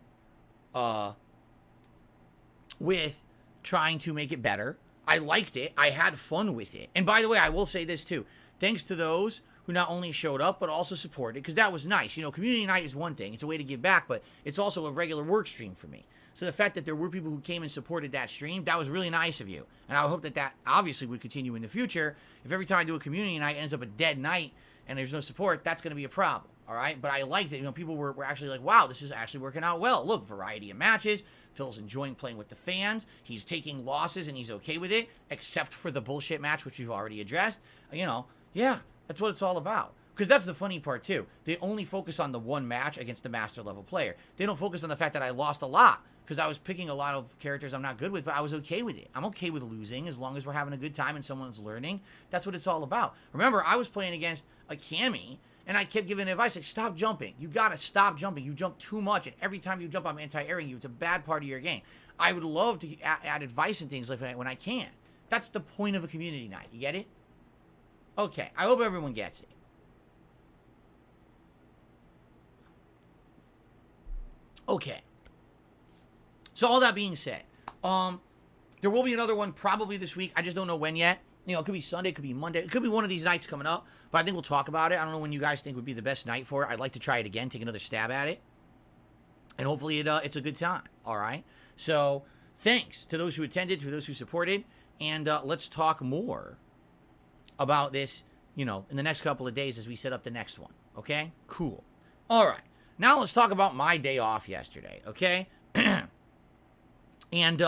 Speaker 1: with trying to make it better. I liked it. I had fun with it. And by the way, I will say this too. Thanks to those who not only showed up, but also supported, because that was nice. You know, community night is one thing. It's a way to give back, but it's also a regular work stream for me. So the fact that there were people who came and supported that stream, that was really nice of you. And I hope that that obviously would continue in the future. If every time I do a community night it ends up a dead night and there's no support, that's going to be a problem, all right? But I liked it. You know, people were actually like, wow, this is actually working out well. Look, variety of matches. Phil's enjoying playing with the fans. He's taking losses and he's okay with it, except for the bullshit match, which we've already addressed. You know, yeah, that's what it's all about. Because that's the funny part, too. They only focus on the one match against the master level player. They don't focus on the fact that I lost a lot, because I was picking a lot of characters I'm not good with, but I was okay with it. I'm okay with losing as long as we're having a good time and someone's learning. That's what it's all about. Remember, I was playing against a Cammy, and I kept giving advice like, stop jumping. You got to stop jumping. You jump too much, and every time you jump, I'm anti-airing you. It's a bad part of your game. I would love to add advice and things like that when I can. That's the point of a community night. You get it? Okay, I hope everyone gets it. Okay. So all that being said, there will be another one probably this week. I just don't know when yet. You know, it could be Sunday, it could be Monday. It could be one of these nights coming up, but I think we'll talk about it. I don't know when you guys think would be the best night for it. I'd like to try it again, take another stab at it. And hopefully it's a good time, all right? So thanks to those who attended, to those who supported, and let's talk more about this, you know, in the next couple of days as we set up the next one, okay? Cool. All right. Now let's talk about my day off yesterday, okay? And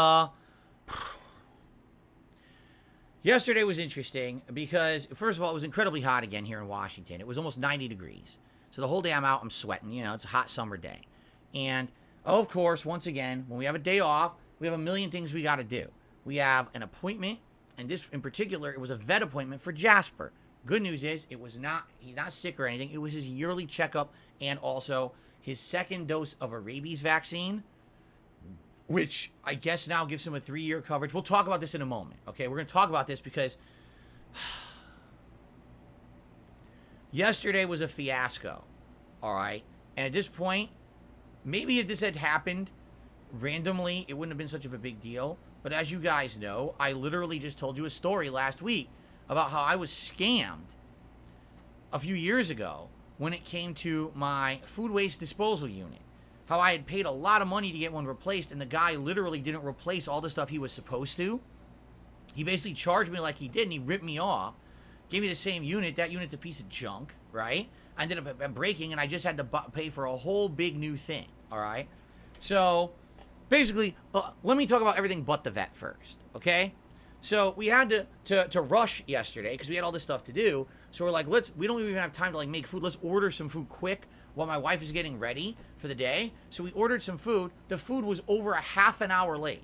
Speaker 1: yesterday was interesting because, first of all, it was incredibly hot again here in Washington. It was almost 90 degrees. So the whole day I'm out, I'm sweating. You know, it's a hot summer day. And, of course, once again, when we have a day off, we have a million things we got to do. We have an appointment, and this in particular, it was a vet appointment for Jasper. Good news is, he's not sick or anything. It was his yearly checkup and also his second dose of a rabies vaccine, which I guess now gives him a 3-year coverage. We'll talk about this in a moment, okay? We're going to talk about this because yesterday was a fiasco, all right? And at this point, maybe if this had happened randomly, it wouldn't have been such of a big deal. But as you guys know, I literally just told you a story last week about how I was scammed a few years ago when it came to my food waste disposal unit. How I had paid a lot of money to get one replaced, and the guy literally didn't replace all the stuff he was supposed to. He basically charged me like he did, and he ripped me off. Gave me the same unit. That unit's a piece of junk, right? I ended up breaking, and I just had to pay for a whole big new thing, all right? So, basically, let me talk about everything but the vet first, okay? So, we had to rush yesterday because we had all this stuff to do. So, we're like, we don't even have time to, like, make food. Let's order some food quick while my wife is getting ready for the day. So, we ordered some food. The food was over a half an hour late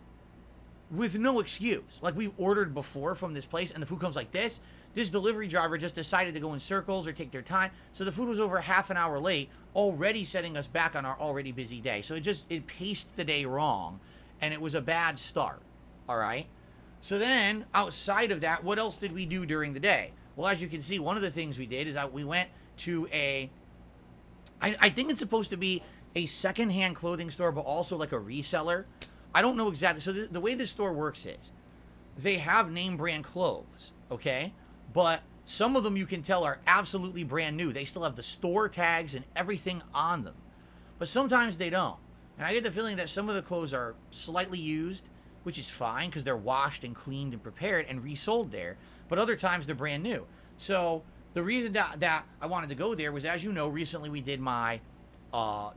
Speaker 1: with no excuse. Like, we ordered before from this place, and the food comes like this. This delivery driver just decided to go in circles or take their time. So the food was over half an hour late, already setting us back on our already busy day. So it paced the day wrong, and it was a bad start. All right? So then, outside of that, what else did we do during the day? Well, as you can see, one of the things we did is that we went to I think it's supposed to be a secondhand clothing store, but also like a reseller. I don't know exactly. So the way this store works is they have name brand clothes, okay? But some of them you can tell are absolutely brand new. They still have the store tags and everything on them. But sometimes they don't. And I get the feeling that some of the clothes are slightly used, which is fine because they're washed and cleaned and prepared and resold there. But other times they're brand new. So the reason that I wanted to go there was, as you know, recently we did my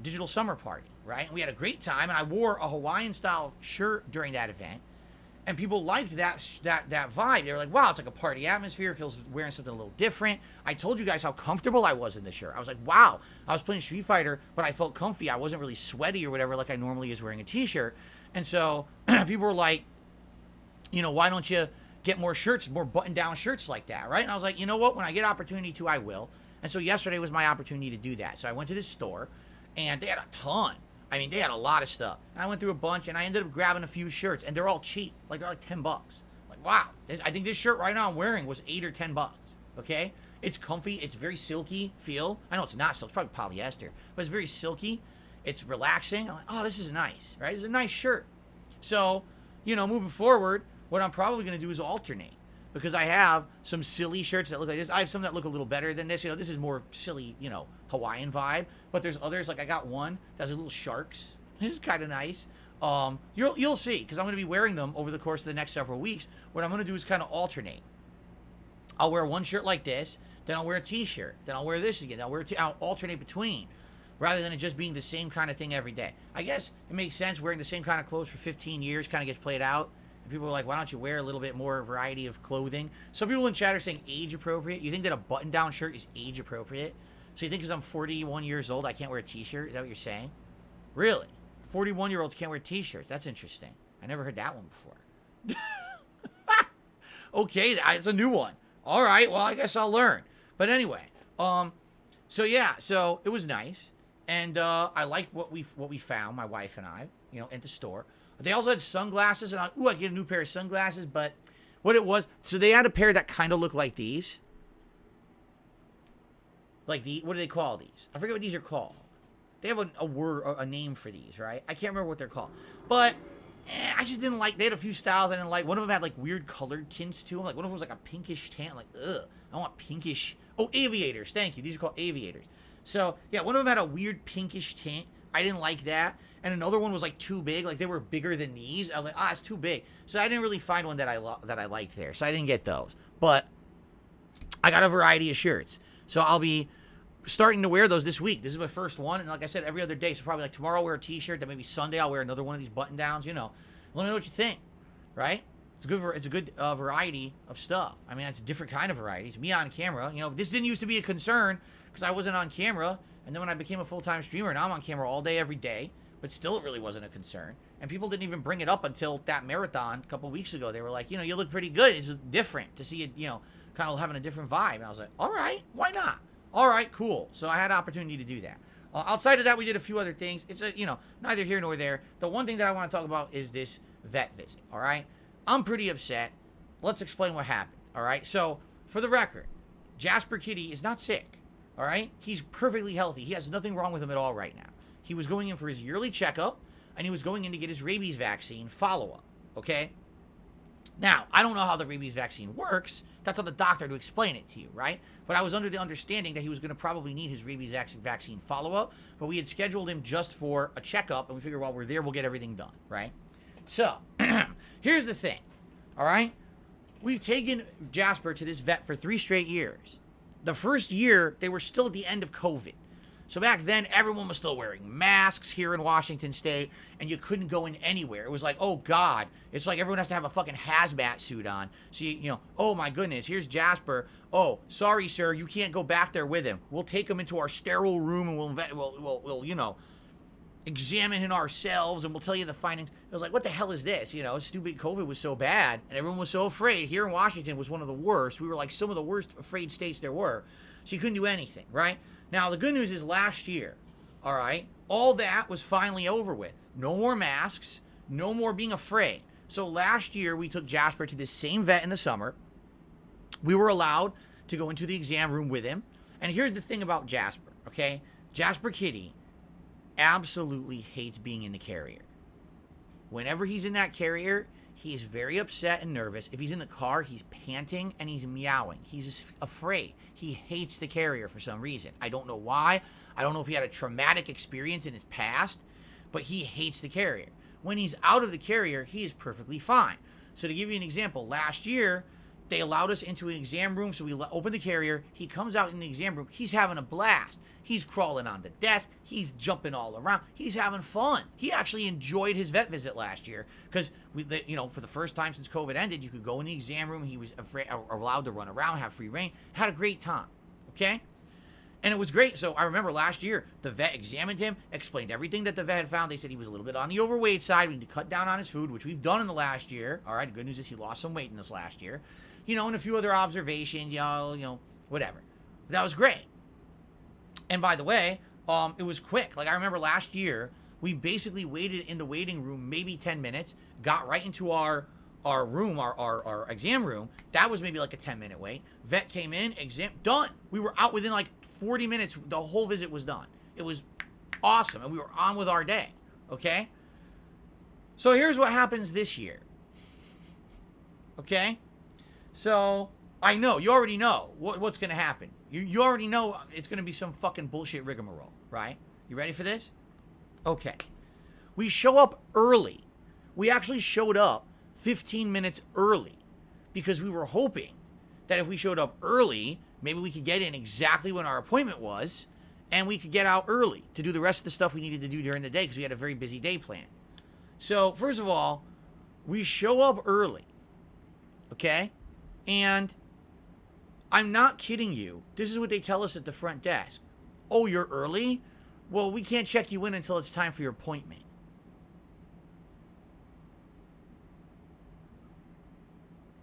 Speaker 1: digital summer party, right? And we had a great time, and I wore a Hawaiian-style shirt during that event. And people liked that vibe. They were like, wow, it's like a party atmosphere. It feels wearing something a little different. I told you guys how comfortable I was in the shirt. I was like, wow. I was playing Street Fighter, but I felt comfy. I wasn't really sweaty or whatever like I normally is wearing a t-shirt. And so people were like, you know, why don't you get more shirts, more button-down shirts like that, right? And I was like, you know what? When I get opportunity to, I will. And so yesterday was my opportunity to do that. So I went to this store, and they had a ton. I mean, they had a lot of stuff. And I went through a bunch, and I ended up grabbing a few shirts, and they're all cheap. Like, they're like $10. Like, wow. I think this shirt right now I'm wearing was $8 or $10, okay? It's comfy. It's very silky feel. I know it's not silk. It's probably polyester, but it's very silky. It's relaxing. I'm like, oh, this is nice, right? It's a nice shirt. So, you know, moving forward, what I'm probably going to do is alternate. Because I have some silly shirts that look like this. I have some that look a little better than this. You know, this is more silly, you know, Hawaiian vibe. But there's others, like I got one that has little sharks. It's kind of nice. You'll see, because I'm going to be wearing them over the course of the next several weeks. What I'm going to do is kind of alternate. I'll wear one shirt like this, then I'll wear a t-shirt, then I'll wear this again. I'll alternate between, rather than it just being the same kind of thing every day. I guess it makes sense. Wearing the same kind of clothes for 15 years kind of gets played out. People are like, why don't you wear a little bit more variety of clothing? Some people in chat are saying age appropriate. You think that a button-down shirt is age appropriate? So you think because I'm 41 years old, I can't wear a t-shirt? Is that what you're saying? Really? 41-year-olds can't wear t-shirts. That's interesting. I never heard that one before. Okay, it's a new one. All right, well, I guess I'll learn. But anyway, so yeah, so it was nice. And I like what we found, my wife and I, you know, at the store. They also had sunglasses, and I could get a new pair of sunglasses, but what it was, so they had a pair that kind of looked like these. Like what do they call these? I forget what these are called. They have a word, a name for these, right? I can't remember what they're called. But I just didn't like, they had a few styles I didn't like. One of them had like weird colored tints to them. Like one of them was like a pinkish tan. Like, ugh, I want pinkish. Oh, aviators. Thank you. These are called aviators. So, yeah, one of them had a weird pinkish tint. I didn't like that. And another one was like too big. Like they were bigger than these. I was like, it's too big. So I didn't really find one that I liked there. So I didn't get those. But I got a variety of shirts. So I'll be starting to wear those this week. This is my first one. And like I said, every other day. So probably like tomorrow I'll wear a t-shirt. Then maybe Sunday I'll wear another one of these button downs. You know, let me know what you think. Right? It's a good variety of stuff. I mean, it's a different kind of variety. It's me on camera. You know, this didn't used to be a concern because I wasn't on camera. And then when I became a full-time streamer, now I'm on camera all day, every day. But still, it really wasn't a concern. And people didn't even bring it up until that marathon a couple weeks ago. They were like, you know, you look pretty good. It's just different to see it, you know, kind of having a different vibe. And I was like, all right, why not? All right, cool. So I had an opportunity to do that. Outside of that, we did a few other things. It's, you know, neither here nor there. The one thing that I want to talk about is this vet visit, all right? I'm pretty upset. Let's explain what happened, all right? So, for the record, Jasper Kitty is not sick, all right? He's perfectly healthy. He has nothing wrong with him at all right now. He was going in for his yearly checkup, and he was going in to get his rabies vaccine follow-up, okay? Now, I don't know how the rabies vaccine works. That's on the doctor to explain it to you, right? But I was under the understanding that he was going to probably need his rabies vaccine follow-up, but we had scheduled him just for a checkup, and we figured while we're there, we'll get everything done, right? So, here's the thing, all right? We've taken Jasper to this vet for 3 straight years. The first year, they were still at the end of COVID. So back then, everyone was still wearing masks here in Washington State, and you couldn't go in anywhere. It was like, oh, God. It's like everyone has to have a fucking hazmat suit on. So, oh, my goodness, here's Jasper. Oh, sorry, sir, you can't go back there with him. We'll take him into our sterile room, and we'll examine him ourselves, and we'll tell you the findings. It was like, what the hell is this? Stupid COVID was so bad, and everyone was so afraid. Here in Washington was one of the worst. We were like some of the worst afraid states there were. So you couldn't do anything, right? Now, the good news is last year, all right, all that was finally over with. No more masks, no more being afraid. So last year, we took Jasper to this same vet in the summer. We were allowed to go into the exam room with him. And here's the thing about Jasper, okay? Jasper Kitty absolutely hates being in the carrier. Whenever he's in that carrier, he's very upset and nervous. If he's in the car, he's panting and he's meowing. He's just afraid. He hates the carrier for some reason. I don't know why. I don't know if he had a traumatic experience in his past, but he hates the carrier. When he's out of the carrier, he is perfectly fine. So to give you an example, last year, they allowed us into an exam room, so we opened the carrier. He comes out in the exam room. He's having a blast. He's crawling on the desk. He's jumping all around. He's having fun. He actually enjoyed his vet visit last year because, for the first time since COVID ended, you could go in the exam room. He was allowed to run around, have free reign. Had a great time, okay? And it was great. So I remember last year, the vet examined him, explained everything that the vet had found. They said he was a little bit on the overweight side. We need to cut down on his food, which we've done in the last year. All right, the good news is he lost some weight in this last year. And a few other observations, whatever. That was great. And by the way, it was quick. Like I remember last year, we basically waited in the waiting room maybe 10 minutes, got right into our room, our exam room. That was maybe like a 10-minute wait. Vet came in, exam, done. We were out within like 40 minutes. The whole visit was done. It was awesome. And we were on with our day. Okay? So here's what happens this year. Okay? So, I know, you already know what's going to happen. You already know it's going to be some fucking bullshit rigmarole, right? You ready for this? Okay. We show up early. We actually showed up 15 minutes early because we were hoping that if we showed up early, maybe we could get in exactly when our appointment was and we could get out early to do the rest of the stuff we needed to do during the day because we had a very busy day planned. So, first of all, we show up early, okay? And I'm not kidding you. This is what they tell us at the front desk. Oh, you're early? Well, we can't check you in until it's time for your appointment.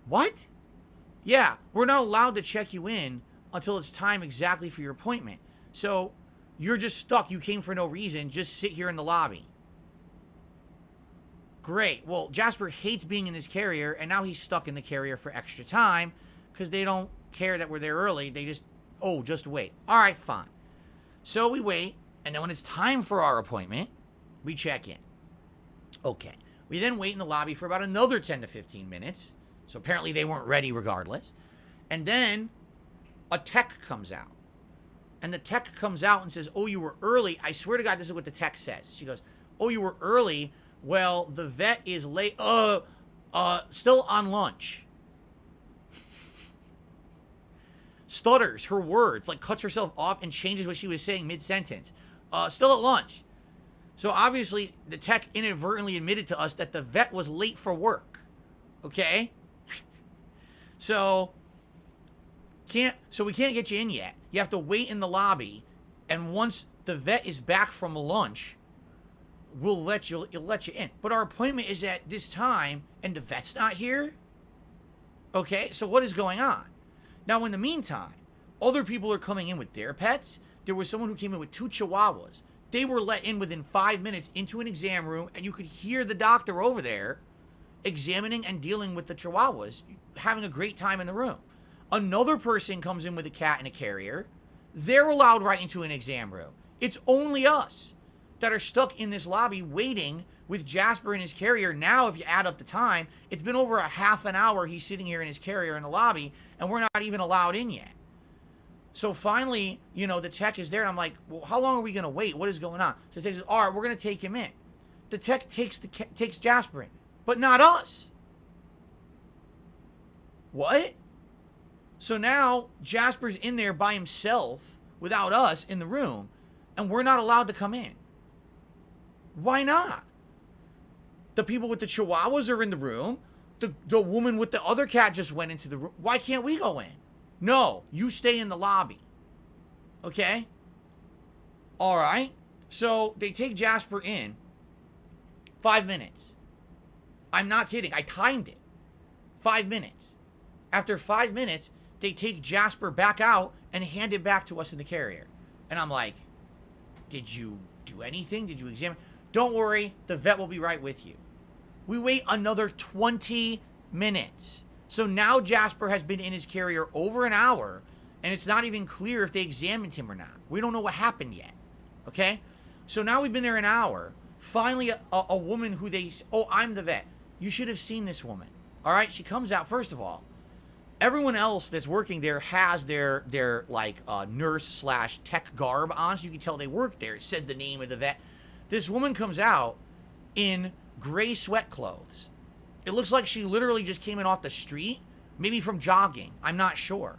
Speaker 1: What? Yeah, we're not allowed to check you in until it's time exactly for your appointment. So, you're just stuck. You came for no reason. Just sit here in the lobby. Great. Well, Jasper hates being in this carrier, and now he's stuck in the carrier for extra time because they don't care that we're there early. They just wait. All right, fine. So we wait, and then when it's time for our appointment, we check in. Okay. We then wait in the lobby for about another 10 to 15 minutes. So apparently they weren't ready regardless. And then a tech comes out. And the tech comes out and says, oh, you were early. I swear to God, this is what the tech says. She goes, oh, you were early. Well, the vet is late. Still on lunch. Stutters her words, like cuts herself off and changes what she was saying mid-sentence. Still at lunch. So obviously, the tech inadvertently admitted to us that the vet was late for work. Okay? So we can't get you in yet. You have to wait in the lobby, and once the vet is back from lunch, we'll let you in. But our appointment is at this time, and the vet's not here? Okay, so what is going on? Now, in the meantime, other people are coming in with their pets. There was someone who came in with 2 chihuahuas. They were let in within 5 minutes into an exam room, and you could hear the doctor over there examining and dealing with the chihuahuas, having a great time in the room. Another person comes in with a cat and a carrier. They're allowed right into an exam room. It's only us. that are stuck in this lobby waiting with Jasper in his carrier. Now, if you add up the time, it's been over a half an hour he's sitting here in his carrier in the lobby, and we're not even allowed in yet. So finally, you know, the tech is there, and I'm like, well, how long are we going to wait? What is going on? So the tech says, all right, we're going to take him in. The tech takes Jasper in, but not us. What? So now Jasper's in there by himself without us in the room, and we're not allowed to come in. Why not? The people with the chihuahuas are in the room. The woman with the other cat just went into the room. Why can't we go in? No, you stay in the lobby. Okay? All right. So they take Jasper in. 5 minutes. I'm not kidding. I timed it. 5 minutes. After 5 minutes, they take Jasper back out and hand it back to us in the carrier. And I'm like, did you do anything? Did you examine? Don't worry, the vet will be right with you. We wait another 20 minutes. So now Jasper has been in his carrier over an hour, and it's not even clear if they examined him or not. We don't know what happened yet. Okay? So now we've been there an hour. Finally, a woman who they... Oh, I'm the vet. You should have seen this woman. All right? She comes out. First of all, everyone else that's working there has their like nurse / tech garb on, so you can tell they work there. It says the name of the vet. This woman comes out in gray sweat clothes. It looks like she literally just came in off the street, maybe from jogging. I'm not sure.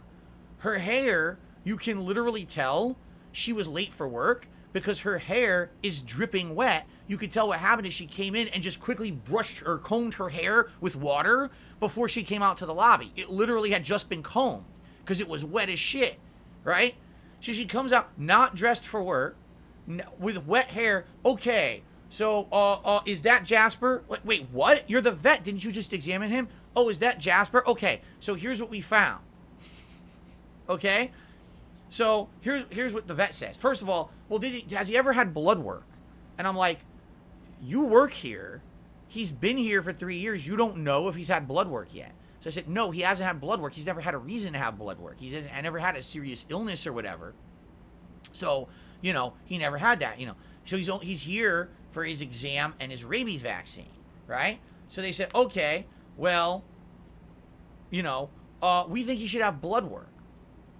Speaker 1: Her hair, you can literally tell she was late for work because her hair is dripping wet. You could tell what happened is she came in and just quickly brushed or combed her hair with water before she came out to the lobby. It literally had just been combed because it was wet as shit, right? So she comes out not dressed for work with wet hair. Okay, so is that Jasper? Wait, what? You're the vet. Didn't you just examine him? Oh, is that Jasper? Okay, so here's what we found. Okay? So here's what the vet says. First of all, well, has he ever had blood work? And I'm like, you work here. He's been here for 3 years. You don't know if he's had blood work yet. So I said, no, he hasn't had blood work. He's never had a reason to have blood work. I never had a serious illness or whatever. So, you know, he never had that, you know. So he's here for his exam and his rabies vaccine, right? So they said, okay, well, you know, we think he should have blood work.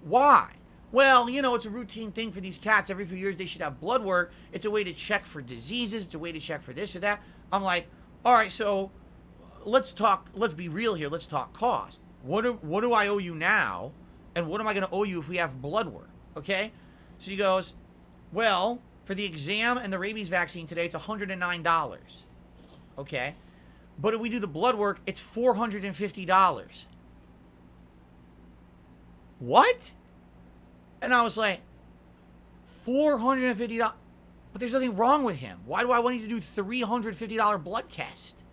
Speaker 1: Why? Well, you know, it's a routine thing for these cats. Every few years they should have blood work. It's a way to check for diseases. It's a way to check for this or that. I'm like, all right, so let's be real here. Let's talk cost. What do I owe you now? And what am I going to owe you if we have blood work? Okay? So he goes, well, for the exam and the rabies vaccine today, it's $109. Okay? But if we do the blood work, it's $450. What? And I was like, $450? But there's nothing wrong with him. Why do I want you to do $350 blood test?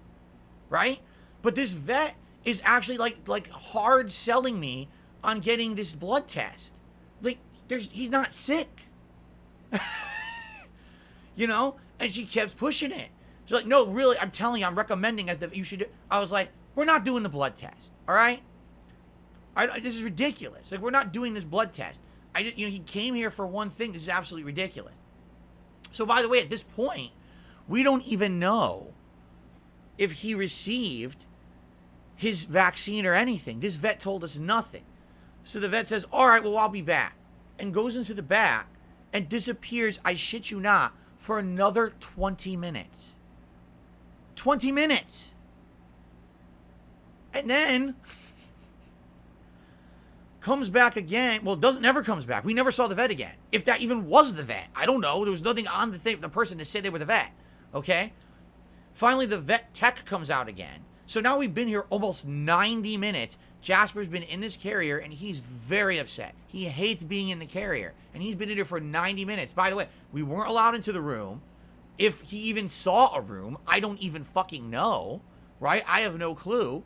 Speaker 1: Right? But this vet is actually like hard selling me on getting this blood test. Like, he's not sick. You know? And she kept pushing it. She's like, no, really, I'm telling you, I'm recommending you should. I was like, we're not doing the blood test. All right? This is ridiculous. Like, we're not doing this blood test. He came here for one thing. This is absolutely ridiculous. So, by the way, at this point, we don't even know if he received his vaccine or anything. This vet told us nothing. So the vet says, all right, well, I'll be back. And goes into the back and disappears, I shit you not, for another 20 minutes. 20 minutes. And then comes back again. Well, never comes back. We never saw the vet again. If that even was the vet. I don't know. There was nothing on the person to say they were the vet. Okay? Finally, the vet tech comes out again. So now we've been here almost 90 minutes. Jasper's been in this carrier, and he's very upset. He hates being in the carrier. And he's been in here for 90 minutes. By the way, we weren't allowed into the room. If he even saw a room, I don't even fucking know. Right? I have no clue.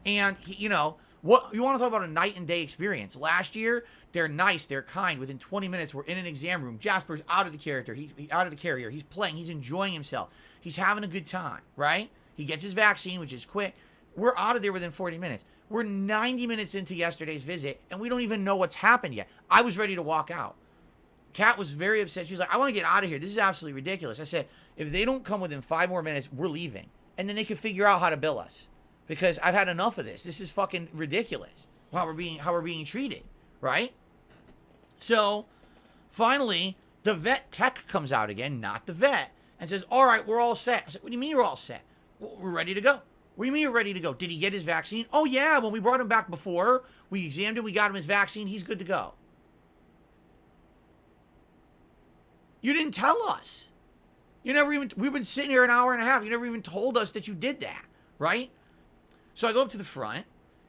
Speaker 1: And, you know, what you want to talk about a night and day experience. Last year, they're nice, they're kind. Within 20 minutes, we're in an exam room. Jasper's out of the character. He's out of the carrier. He's playing. He's enjoying himself. He's having a good time, right? He gets his vaccine, which is quick. We're out of there within 40 minutes. We're 90 minutes into yesterday's visit, and we don't even know what's happened yet. I was ready to walk out. Kat was very upset. She's like, I want to get out of here. This is absolutely ridiculous. I said, if they don't come within 5 more minutes, we're leaving. And then they can figure out how to bill us. Because I've had enough of this. This is fucking ridiculous. How we're being treated, right? So, finally, the vet tech comes out again, not the vet, and says, all right, we're all set. I said, what do you mean you're all set? Well, we're ready to go. What do you mean you're ready to go? Did he get his vaccine? Oh, yeah, when we brought him back before, we examined him, we got him his vaccine, he's good to go. You didn't tell us. We've been sitting here an hour and a half. You never even told us that you did that, right? So I go up to the front,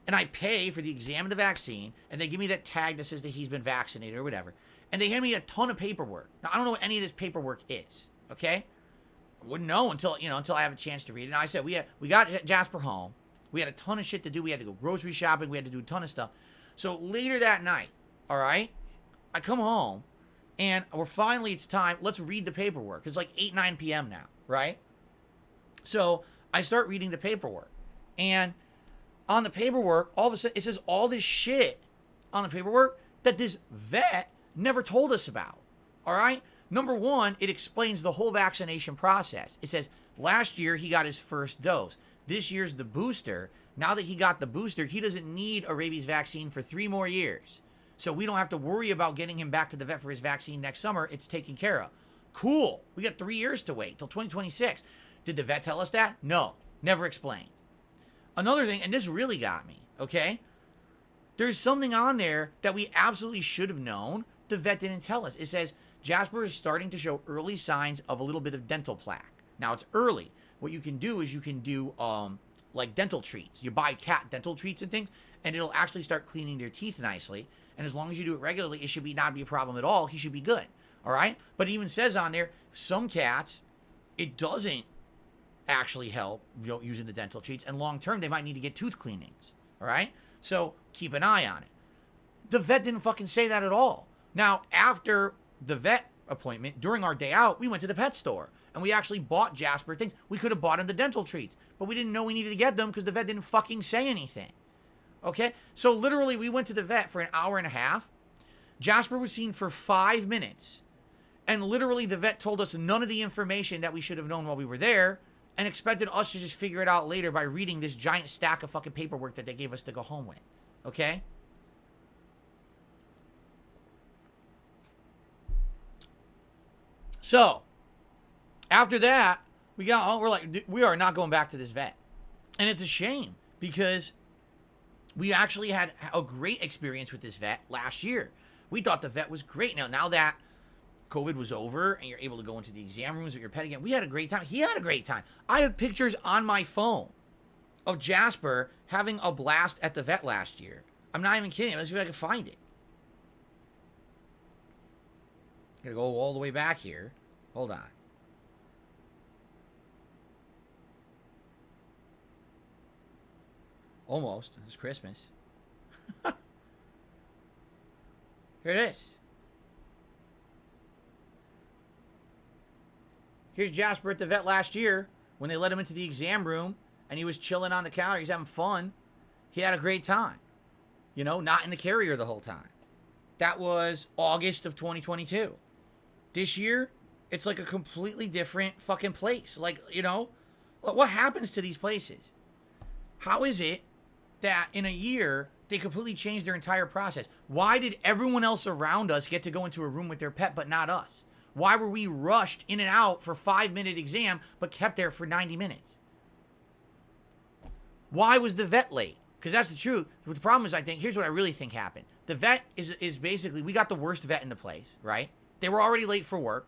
Speaker 1: and I pay for the exam of the vaccine, and they give me that tag that says that he's been vaccinated or whatever. And they hand me a ton of paperwork. Now, I don't know what any of this paperwork is, okay? I wouldn't know until I have a chance to read it. And I said, we got Jasper home. We had a ton of shit to do. We had to go grocery shopping. We had to do a ton of stuff. So later that night, all right, I come home, and it's time. Let's read the paperwork. It's like 8, 9 p.m. now, right? So I start reading the paperwork. And on the paperwork, all of a sudden, it says all this shit on the paperwork that this vet never told us about, all right? Number one, it explains the whole vaccination process. It says last year he got his first dose. This year's the booster. Now that he got the booster, he doesn't need a rabies vaccine for 3 more years. So we don't have to worry about getting him back to the vet for his vaccine next summer. It's taken care of. Cool. We got 3 years to wait till 2026. Did the vet tell us that? No. Never explained. Another thing, and this really got me, okay? There's something on there that we absolutely should have known. The vet didn't tell us. It says Jasper is starting to show early signs of a little bit of dental plaque. Now, it's early. What you can do is you can do like dental treats. You buy cat dental treats and things, and it'll actually start cleaning their teeth nicely. And as long as you do it regularly, it should not be a problem at all. He should be good, all right? But it even says on there, some cats, it doesn't actually help, using the dental treats, and long term they might need to get tooth cleanings, all right? So keep an eye on it. The vet didn't fucking say that at all. Now, after the vet appointment, during our day out, we went to the pet store and we actually bought Jasper things. We could have bought him the dental treats, but we didn't know we needed to get them because the vet didn't fucking say anything. Okay? So literally we went to the vet for an hour and a half. Jasper was seen for 5 minutes, and literally the vet told us none of the information that we should have known while we were there, and expected us to just figure it out later by reading this giant stack of fucking paperwork that they gave us to go home with. Okay? So, after that, we are not going back to this vet. And it's a shame, because we actually had a great experience with this vet last year. We thought the vet was great. Now that COVID was over and you're able to go into the exam rooms with your pet again, we had a great time. He had a great time. I have pictures on my phone of Jasper having a blast at the vet last year. I'm not even kidding. Let's see if I can find it. Gotta go all the way back here. Hold on. Almost. It's Christmas. Here it is. Here's Jasper at the vet last year when they let him into the exam room and he was chilling on the counter. He's having fun. He had a great time. Not in the carrier the whole time. That was August of 2022. This year, it's like a completely different fucking place. What happens to these places? How is it that in a year, they completely changed their entire process? Why did everyone else around us get to go into a room with their pet, but not us? Why were we rushed in and out for 5-minute exam, but kept there for 90 minutes? Why was the vet late? Because that's the truth. The problem is, I think, here's what I really think happened. The vet is basically, we got the worst vet in the place, right? They were already late for work,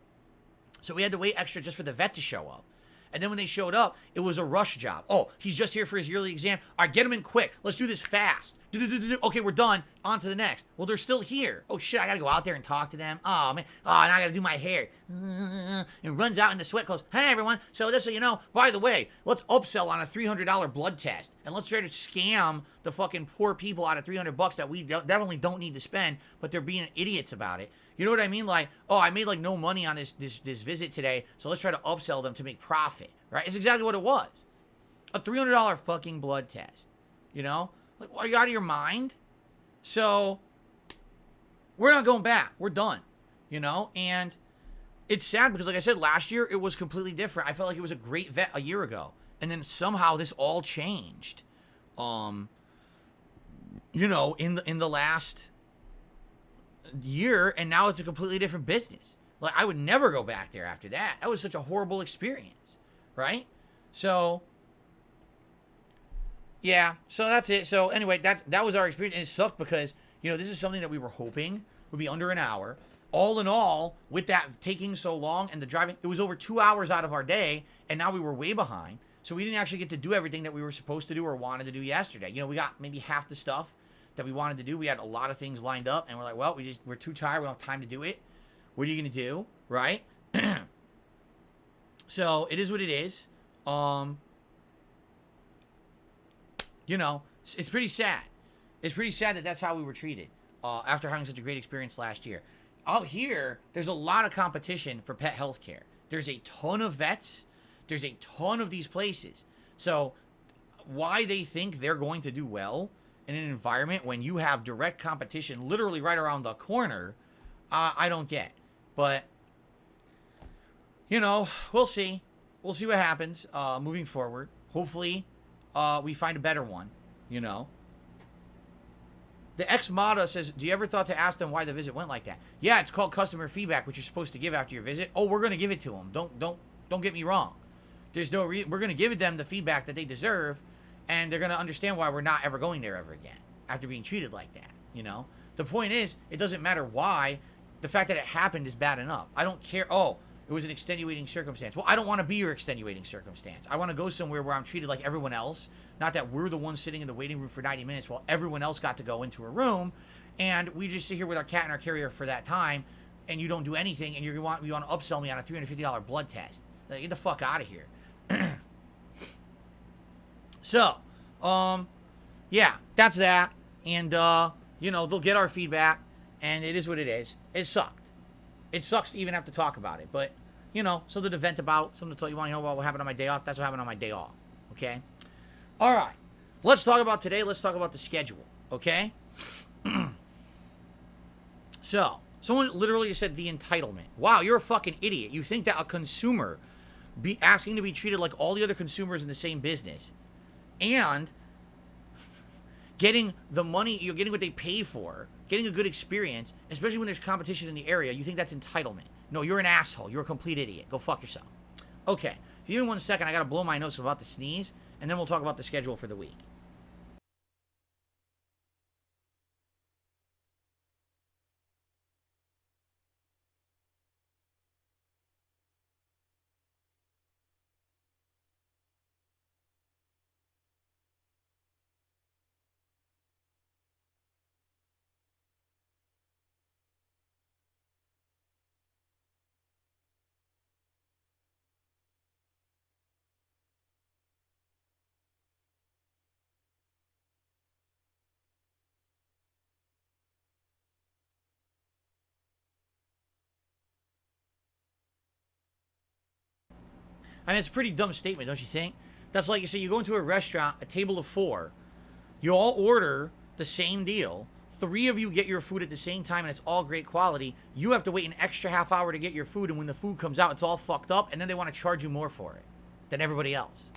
Speaker 1: so we had to wait extra just for the vet to show up. And then when they showed up, it was a rush job. Oh, he's just here for his yearly exam. All right, get him in quick. Let's do this fast. Okay, we're done. On to the next. Well, they're still here. Oh, shit, I got to go out there and talk to them. Oh, man. Oh, now I got to do my hair. And runs out in the sweat clothes. Hey, everyone. So just so you know, by the way, let's upsell on a $300 blood test. And let's try to scam the fucking poor people out of $300 that we definitely don't need to spend, but they're being idiots about it. You know what I mean? Like, oh, I made no money on this visit today, so let's try to upsell them to make profit, right? It's exactly what it was. A $300 fucking blood test, are you out of your mind? So, we're not going back. We're done. you know? And it's sad because, like I said, last year it was completely different. I felt like it was a great vet a year ago. And then somehow this all changed. You know, in the last year, and now it's a completely different business. Like, I would never go back there after that. That was such a horrible experience, right? So, yeah, so that's it. So anyway, that was our experience, and it sucked because, you know, this is something that we were hoping would be under an hour. All in all, with that taking so long and the driving, it was over 2 hours out of our day, and now we were way behind. So we didn't actually get to do everything that we were supposed to do or wanted to do yesterday. You know, we got maybe half the stuff that we wanted to do. We had a lot of things lined up, and we're like, well, we're too tired. We don't have time to do it. What are you going to do, right? So it is what it is. You know, it's pretty sad. It's pretty sad that that's how we were treated after having such a great experience last year. Out here, there's a lot of competition for pet healthcare. There's a ton of vets. There's a ton of these places. So why they think they're going to do well in an environment when you have direct competition literally right around the corner, I don't get. But, you know, we'll see. We'll see what happens moving forward. Hopefully, we find a better one, you know. The ex-Mata says, do you ever thought to ask them why the visit went like that? Yeah, it's called customer feedback, which you're supposed to give after your visit. Oh, we're going to give it to them. Don't get me wrong. There's no reason. We're going to give them the feedback that they deserve, and they're going to understand why we're not ever going there ever again after being treated like that, you know? The point is, it doesn't matter why. The fact that it happened is bad enough. I don't care. Oh, it was an extenuating circumstance. Well, I don't want to be your extenuating circumstance. I want to go somewhere where I'm treated like everyone else. Not that we're the ones sitting in the waiting room for 90 minutes while everyone else got to go into a room, and we just sit here with our cat and our carrier for that time, and you don't do anything, and you want to upsell me on a $350 blood test. Like, get the fuck out of here. So, yeah, that's that. And, you know, they'll get our feedback, and it is what it is. It sucked. It sucks to even have to talk about it, but, you know, something to vent about, something to tell you want to know about what happened on my day off. That's what happened on my day off, okay? All right, let's talk about today. Let's talk about the schedule, okay? So, someone literally said the entitlement. Wow, you're a fucking idiot. You think that a consumer be asking to be treated like all the other consumers in the same business and getting the money, you're getting what they pay for, getting a good experience, especially when there's competition in the area, you think that's entitlement. No, you're an asshole. You're a complete idiot. Go fuck yourself. Okay, if you give me 1 second, I gotta blow my nose about to sneeze, and then we'll talk about the schedule for the week. I mean, it's a pretty dumb statement, don't you think? That's like you say, you go into a restaurant, a table of 4, you all order the same deal, 3 of you get your food at the same time, and it's all great quality. You have to wait an extra half hour to get your food, and when the food comes out, it's all fucked up, and then they want to charge you more for it than everybody else.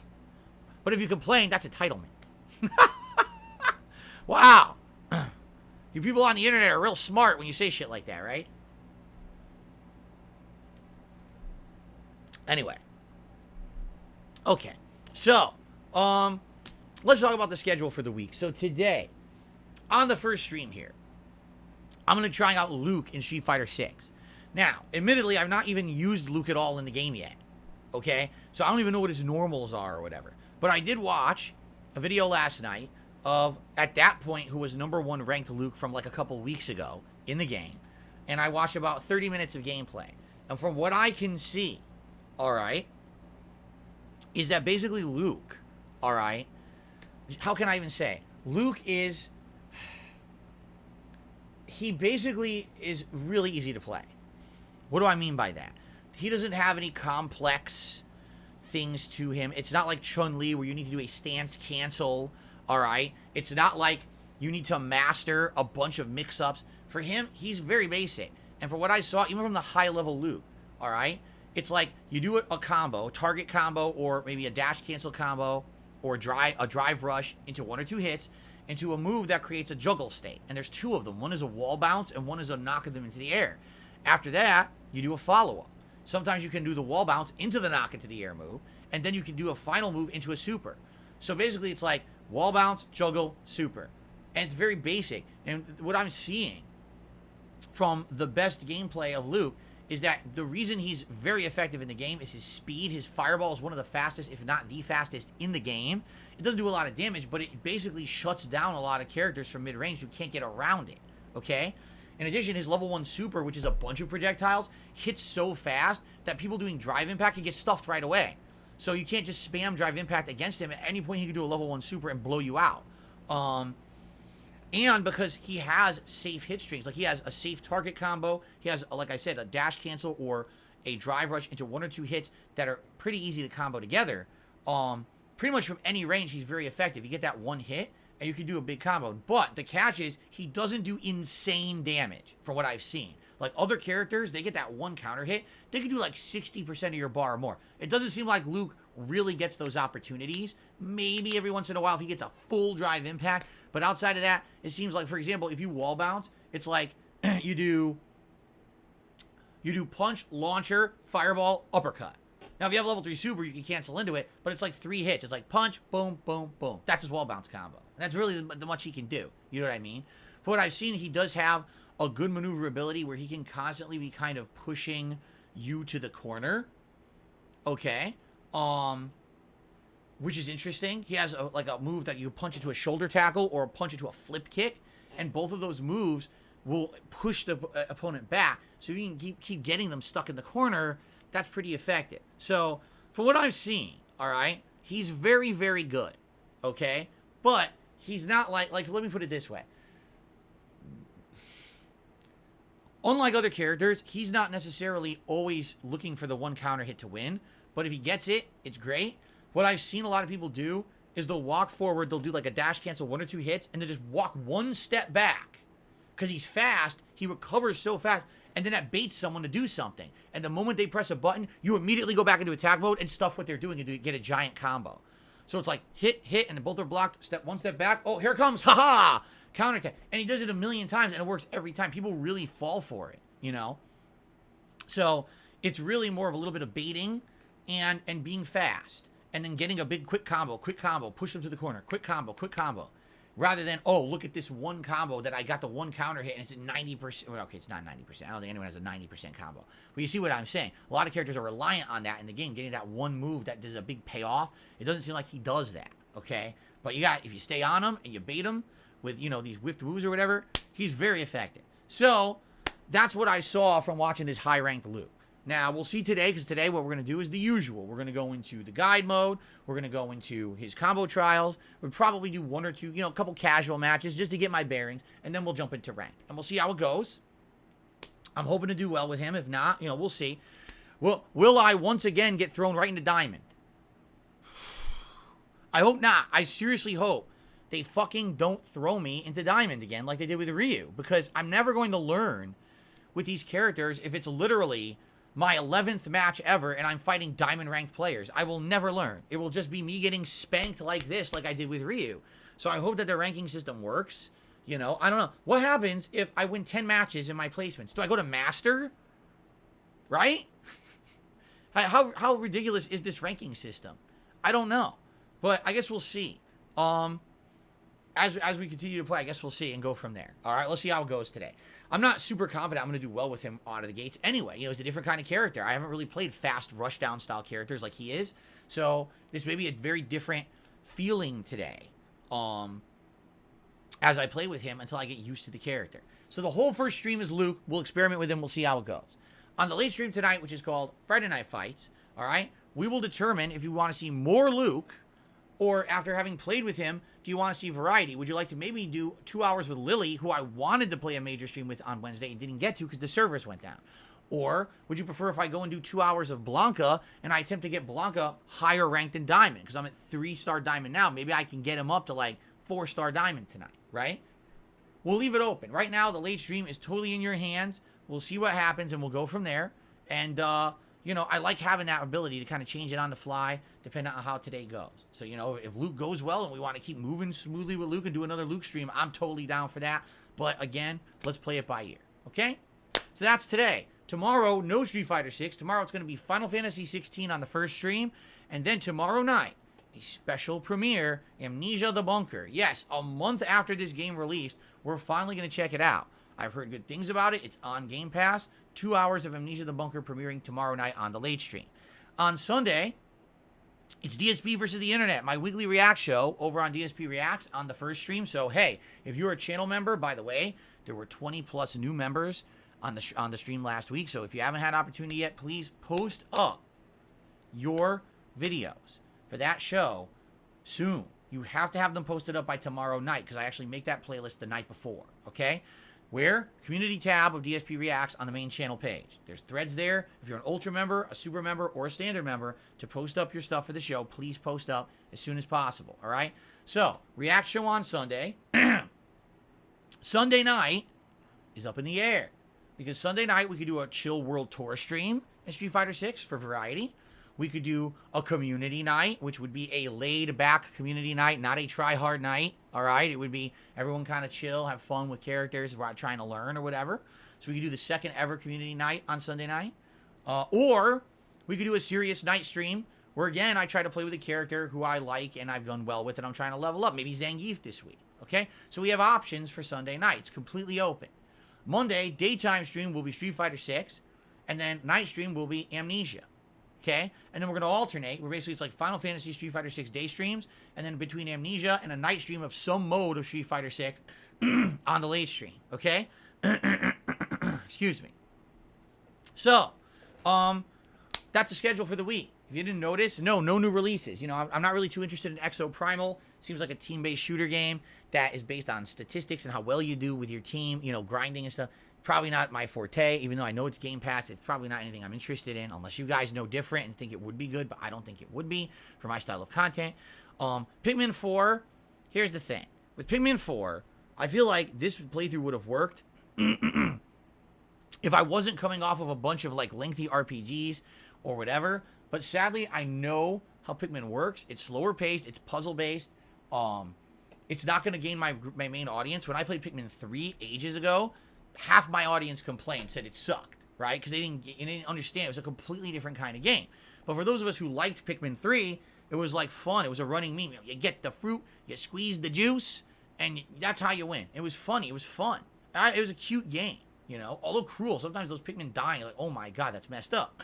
Speaker 1: But if you complain, that's entitlement. Wow. You people on the internet are real smart when you say shit like that, right? Anyway. Okay, so, let's talk about the schedule for the week. So today, on the first stream here, I'm going to try out Luke in Street Fighter 6. Now, admittedly, I've not even used Luke at all in the game yet, okay? So I don't even know what his normals are or whatever. But I did watch a video last night of, at that point, who was #1 ranked Luke from like a couple weeks ago in the game. And I watched about 30 minutes of gameplay. And from what I can see, all right, is that basically Luke, all right, how can I even say? Luke is, he basically is really easy to play. What do I mean by that? He doesn't have any complex things to him. It's not like Chun-Li where you need to do a stance cancel, all right? It's not like you need to master a bunch of mix-ups. For him, he's very basic. And for what I saw, even from the high level loot, all right, it's like you do a combo, target combo, or maybe a dash cancel combo, or a drive rush into 1 or 2 hits, into a move that creates a juggle state. And there's 2 of them. One is a wall bounce, and one is a knocking them into the air. After that, you do a follow-up. Sometimes you can do the wall bounce into the knock into the air move, and then you can do a final move into a super. So basically, it's like wall bounce, juggle, super. And it's very basic. And what I'm seeing from the best gameplay of Luke is that the reason he's very effective in the game is his speed. His fireball is one of the fastest, if not the fastest, in the game. It doesn't do a lot of damage, but it basically shuts down a lot of characters from mid-range who can't get around it, okay? In addition, his level 1 super, which is a bunch of projectiles, hits so fast that people doing drive impact can get stuffed right away. So you can't just spam drive impact against him. At any point, he can do a level 1 super and blow you out. And because he has safe hit strings, like he has a safe target combo, he has, like I said, a dash cancel or a drive rush into 1 or 2 hits that are pretty easy to combo together. Pretty much from any range, he's very effective. You get that 1 hit, and you can do a big combo. But the catch is, he doesn't do insane damage, from what I've seen. Like other characters, they get that 1 counter hit, they can do like 60% of your bar or more. It doesn't seem like Luke really gets those opportunities. Maybe every once in a while if he gets a full drive impact. But outside of that, it seems like, for example, if you wall bounce, it's like you do punch, launcher, fireball, uppercut. Now, if you have level 3 super, you can cancel into it, but it's like 3 hits. It's like punch, boom, boom, boom. That's his wall bounce combo. And that's really the much he can do. You know what I mean? For what I've seen, he does have a good maneuverability where he can constantly be kind of pushing you to the corner. Okay. Which is interesting. He has like a move that you punch into a shoulder tackle or punch into a flip kick, and both of those moves will push the opponent back, so you can keep getting them stuck in the corner. That's pretty effective. So, from what I've seen, all right, he's very, very good, okay? But he's not like let me put it this way. Unlike other characters, he's not necessarily always looking for the 1 counter hit to win, but if he gets it, it's great. What I've seen a lot of people do is they'll walk forward, they'll do like a dash cancel 1 or 2 hits, and they'll just walk 1 step back. Because he's fast, he recovers so fast, and then that baits someone to do something. And the moment they press a button, you immediately go back into attack mode and stuff what they're doing and get a giant combo. So it's like hit, hit, and then both are blocked, 1 step back, oh, here it comes, haha, counter attack. And he does it a million times, and it works every time. People really fall for it, you know? So it's really more of a little bit of baiting and being fast. And then getting a big quick combo, push them to the corner, quick combo. Rather than, oh, look at this 1 combo that I got the 1 counter hit and it's at 90%. Well, okay, it's not 90%. I don't think anyone has a 90% combo. But you see what I'm saying? A lot of characters are reliant on that in the game, getting that 1 move that does a big payoff. It doesn't seem like he does that, okay? But if you stay on him and you bait him with, these whiffed moves or whatever, he's very effective. So, that's what I saw from watching this high-ranked Luke. Now, we'll see today, because today what we're going to do is the usual. We're going to go into the guide mode. We're going to go into his combo trials. We'll probably do 1 or 2, a couple casual matches just to get my bearings, and then we'll jump into ranked. And we'll see how it goes. I'm hoping to do well with him. If not, we'll see. Will I once again get thrown right into Diamond? I hope not. I seriously hope they fucking don't throw me into Diamond again like they did with Ryu, because I'm never going to learn with these characters if it's literally my 11th match ever and I'm fighting diamond ranked players. I will never learn. It will just be me getting spanked like this, like I did with Ryu. So I hope that the ranking system works. I don't know. What happens if I win 10 matches in my placements? Do I go to Master? Right? How ridiculous is this ranking system? I don't know. But I guess we'll see. As we continue to play, I guess we'll see and go from there. All right, let's see how it goes today. I'm not super confident I'm going to do well with him out of the gates anyway. He's a different kind of character. I haven't really played fast rushdown style characters like he is. So this may be a very different feeling today as I play with him until I get used to the character. So the whole first stream is Luke. We'll experiment with him. We'll see how it goes. On the late stream tonight, which is called Friday Night Fights, all right, we will determine if you want to see more Luke, or after having played with him, do you want to see variety? Would you like to maybe do 2 hours with Lily, who I wanted to play a major stream with on Wednesday and didn't get to because the servers went down? Or would you prefer if I go and do 2 hours of Blanca and I attempt to get Blanca higher ranked than Diamond? Because I'm at 3-star Diamond now. Maybe I can get him up to like 4-star Diamond tonight, right? We'll leave it open. Right now, the late stream is totally in your hands. We'll see what happens, and we'll go from there. And, you know, I like having that ability to kind of change it on the fly, depending on how today goes. So, you know, if Luke goes well and we want to keep moving smoothly with Luke and do another Luke stream, I'm totally down for that. But, again, let's play it by ear, okay? So that's today. Tomorrow, no Street Fighter 6. Tomorrow it's going to be Final Fantasy 16 on the first stream. And then tomorrow night, a special premiere, Amnesia the Bunker. Yes, a month after this game released, we're finally going to check it out. I've heard good things about it. It's on Game Pass. 2 hours of Amnesia the Bunker premiering tomorrow night on the late stream. On Sunday, it's DSP versus the Internet, my weekly React show over on DSP Reacts on the first stream. So, hey, if you're a channel member, by the way, there were 20 plus new members on the stream last week. So if you haven't had opportunity yet, please post up your videos for that show soon. You have to have them posted up by tomorrow night because I actually make that playlist the night before, okay? Where? Community tab of DSP Reacts on the main channel page. There's threads there. If you're an Ultra member, a Super member, or a Standard member, to post up your stuff for the show, please post up as soon as possible, all right? So, React show on Sunday. Sunday night is up in the air because Sunday night we could do a chill world tour stream in Street Fighter 6 for variety. We could do a community night, which would be a laid-back community night, not a try-hard night, all right? It would be everyone kind of chill, have fun with characters we're trying to learn or whatever. So we could do the second ever community night on Sunday night. Or we could do a serious night stream where, again, I try to play with a character who I like and I've done well with and I'm trying to level up. Maybe Zangief this week, okay? So we have options for Sunday nights, completely open. Monday, daytime stream will be Street Fighter 6, and then night stream will be Amnesia. Okay, and then we're going to alternate. We're basically, it's like Final Fantasy Street Fighter 6 day streams, and then between Amnesia and a night stream of some mode of Street Fighter 6 on the late stream. Okay, excuse me. So, that's the schedule for the week. If you didn't notice, no new releases. You know, I'm not really too interested in Exo Primal. Seems like a team-based shooter game that is based on statistics and how well you do with your team. You know, grinding and stuff. Probably not my forte, even though I know it's Game Pass. It's probably not anything I'm interested in, unless you guys know different and think it would be good, but I don't think it would be for my style of content. Pikmin 4, here's the thing. With Pikmin 4, I feel like this playthrough would have worked if I wasn't coming off of a bunch of, like, lengthy RPGs or whatever. But sadly, I know how Pikmin works. It's slower paced. It's puzzle-based. It's not going to gain my main audience. When I played Pikmin 3 ages ago, half my audience complained, said it sucked, right? Because they didn't understand. It was a completely different kind of game. But for those of us who liked Pikmin 3, it was like fun. It was a running meme. You get the fruit, you squeeze the juice, and that's how you win. It was funny. It was fun. It was a cute game, you know? Although cruel. Sometimes those Pikmin dying, like, oh my god, that's messed up.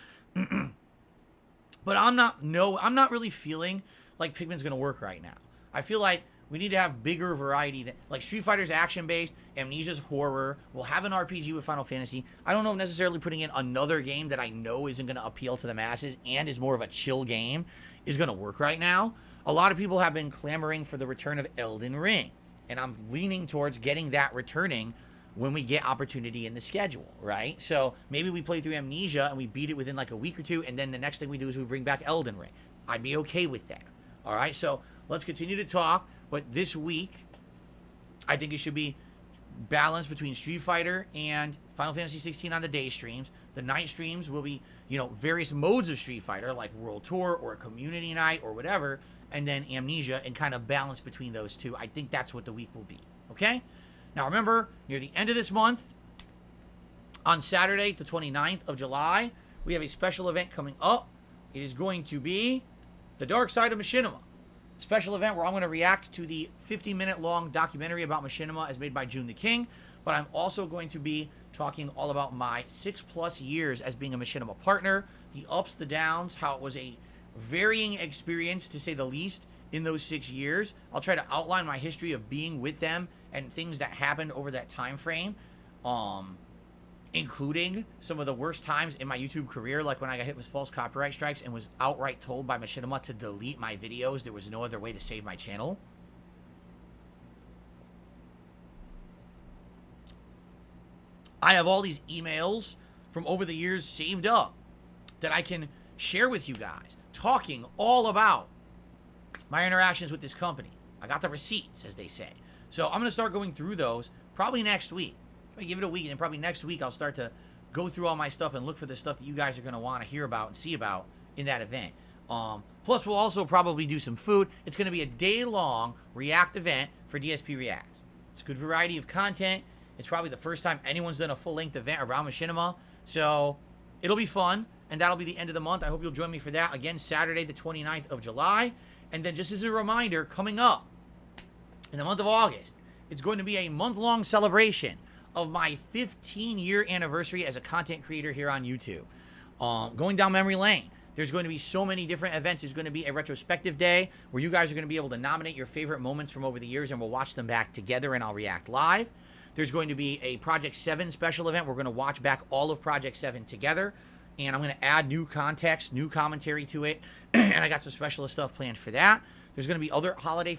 Speaker 1: But I'm not really feeling like Pikmin's going to work right now. I feel like we need to have bigger variety. Like Street Fighter's action-based, Amnesia's horror. We'll have an RPG with Final Fantasy. I don't know if necessarily putting in another game that I know isn't going to appeal to the masses and is more of a chill game is going to work right now. A lot of people have been clamoring for the return of Elden Ring. And I'm leaning towards getting that returning when we get opportunity in the schedule, right? So maybe we play through Amnesia and we beat it within like a week or two, and then the next thing we do is we bring back Elden Ring. I'd be okay with that. All right, so let's continue to talk. But this week, I think it should be balanced between Street Fighter and Final Fantasy 16 on the day streams. The night streams will be, you know, various modes of Street Fighter, like World Tour or a community night or whatever, and then Amnesia, and kind of balance between those two. I think that's what the week will be, okay? Now, remember, near the end of this month, on Saturday, the 29th of July, we have a special event coming up. It is going to be The Dark Side of Machinima. Special event where I'm going to react to the 50-minute long documentary about Machinima as made by June the King, but I'm also going to be talking all about my 6+ years as being a Machinima partner, the ups, the downs, how it was a varying experience to say the least in those 6 years. I'll try to outline my history of being with them and things that happened over that time frame, including some of the worst times in my YouTube career, like when I got hit with false copyright strikes and was outright told by Machinima to delete my videos. There was no other way to save my channel. I have all these emails from over the years saved up that I can share with you guys, talking all about my interactions with this company. I got the receipts, as they say. So I'm going to start going through those probably next week. I give it a week, and then probably next week I'll start to go through all my stuff and look for the stuff that you guys are going to want to hear about and see about in that event. Plus, we'll also probably do some food. It's going to be a day-long React event for DSP Reacts. It's a good variety of content. It's probably the first time anyone's done a full-length event around Machinima. So it'll be fun, and that'll be the end of the month. I hope you'll join me for that. Again, Saturday, the 29th of July. And then just as a reminder, coming up in the month of August, it's going to be a month-long celebration of my 15-year anniversary as a content creator here on YouTube. Going down memory lane. There's going to be so many different events. There's going to be a retrospective day where you guys are going to be able to nominate your favorite moments from over the years, and we'll watch them back together, and I'll react live. There's going to be a Project 7 special event. We're going to watch back all of Project 7 together, and I'm going to add new context, new commentary to it, and I got some special stuff planned for that. There's going to be other holiday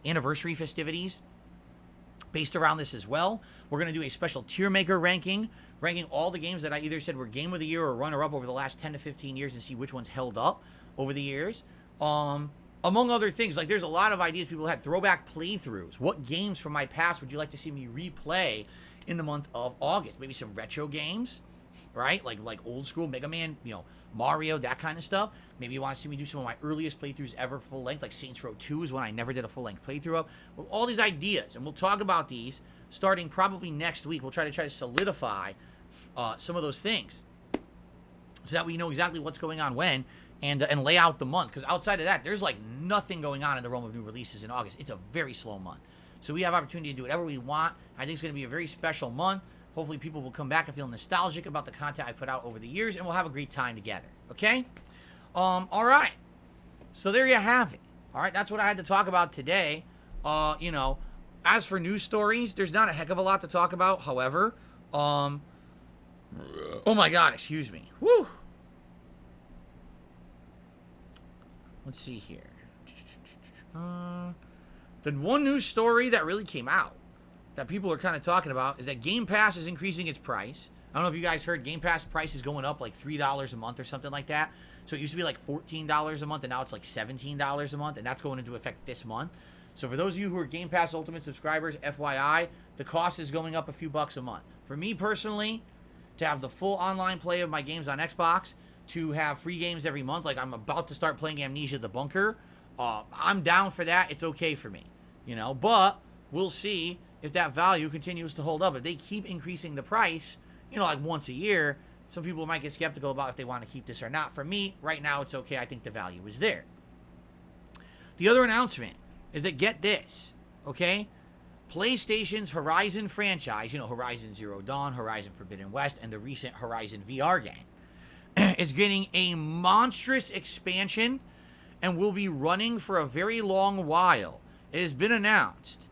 Speaker 1: anniversary festivities based around this as well. We're going to do a special tier maker ranking all the games that I either said were Game of the Year or runner-up over the last 10 to 15 years and see which ones held up over the years. Among other things, like there's a lot of ideas people had. Throwback playthroughs. What games from my past would you like to see me replay in the month of August? Maybe some retro games, right? Like old school Mega Man, Mario, that kind of stuff. Maybe you want to see me do some of my earliest playthroughs ever full length, like Saints Row 2 is one I never did a full length playthrough of. Well, all these ideas, and we'll talk about these starting probably next week. We'll try to solidify some of those things so that we know exactly what's going on when, and lay out the month. Because outside of that, there's like nothing going on in the realm of new releases in August. It's a very slow month. So we have opportunity to do whatever we want. I think it's going to be a very special month. Hopefully people will come back and feel nostalgic about the content I put out over the years, and we'll have a great time together. Okay? All right. So there you have it. All right, that's what I had to talk about today. As for news stories, there's not a heck of a lot to talk about. However, oh my God, excuse me. Woo! Let's see here. The one news story that really came out that people are kind of talking about is that Game Pass is increasing its price. I don't know if you guys heard, Game Pass price is going up like $3 a month or something like that. So it used to be like $14 a month, and now it's like $17 a month, and that's going into effect this month. So for those of you who are Game Pass Ultimate subscribers, FYI, the cost is going up a few bucks a month. For me personally, to have the full online play of my games on Xbox, to have free games every month, like I'm about to start playing Amnesia the Bunker, I'm down for that. It's okay for me, but we'll see if that value continues to hold up. If they keep increasing the price, like once a year, some people might get skeptical about if they want to keep this or not. For me, right now, it's okay. I think the value is there. The other announcement is that, get this, okay? PlayStation's Horizon franchise, Horizon Zero Dawn, Horizon Forbidden West, and the recent Horizon VR game, is getting a monstrous expansion and will be running for a very long while. It has been announced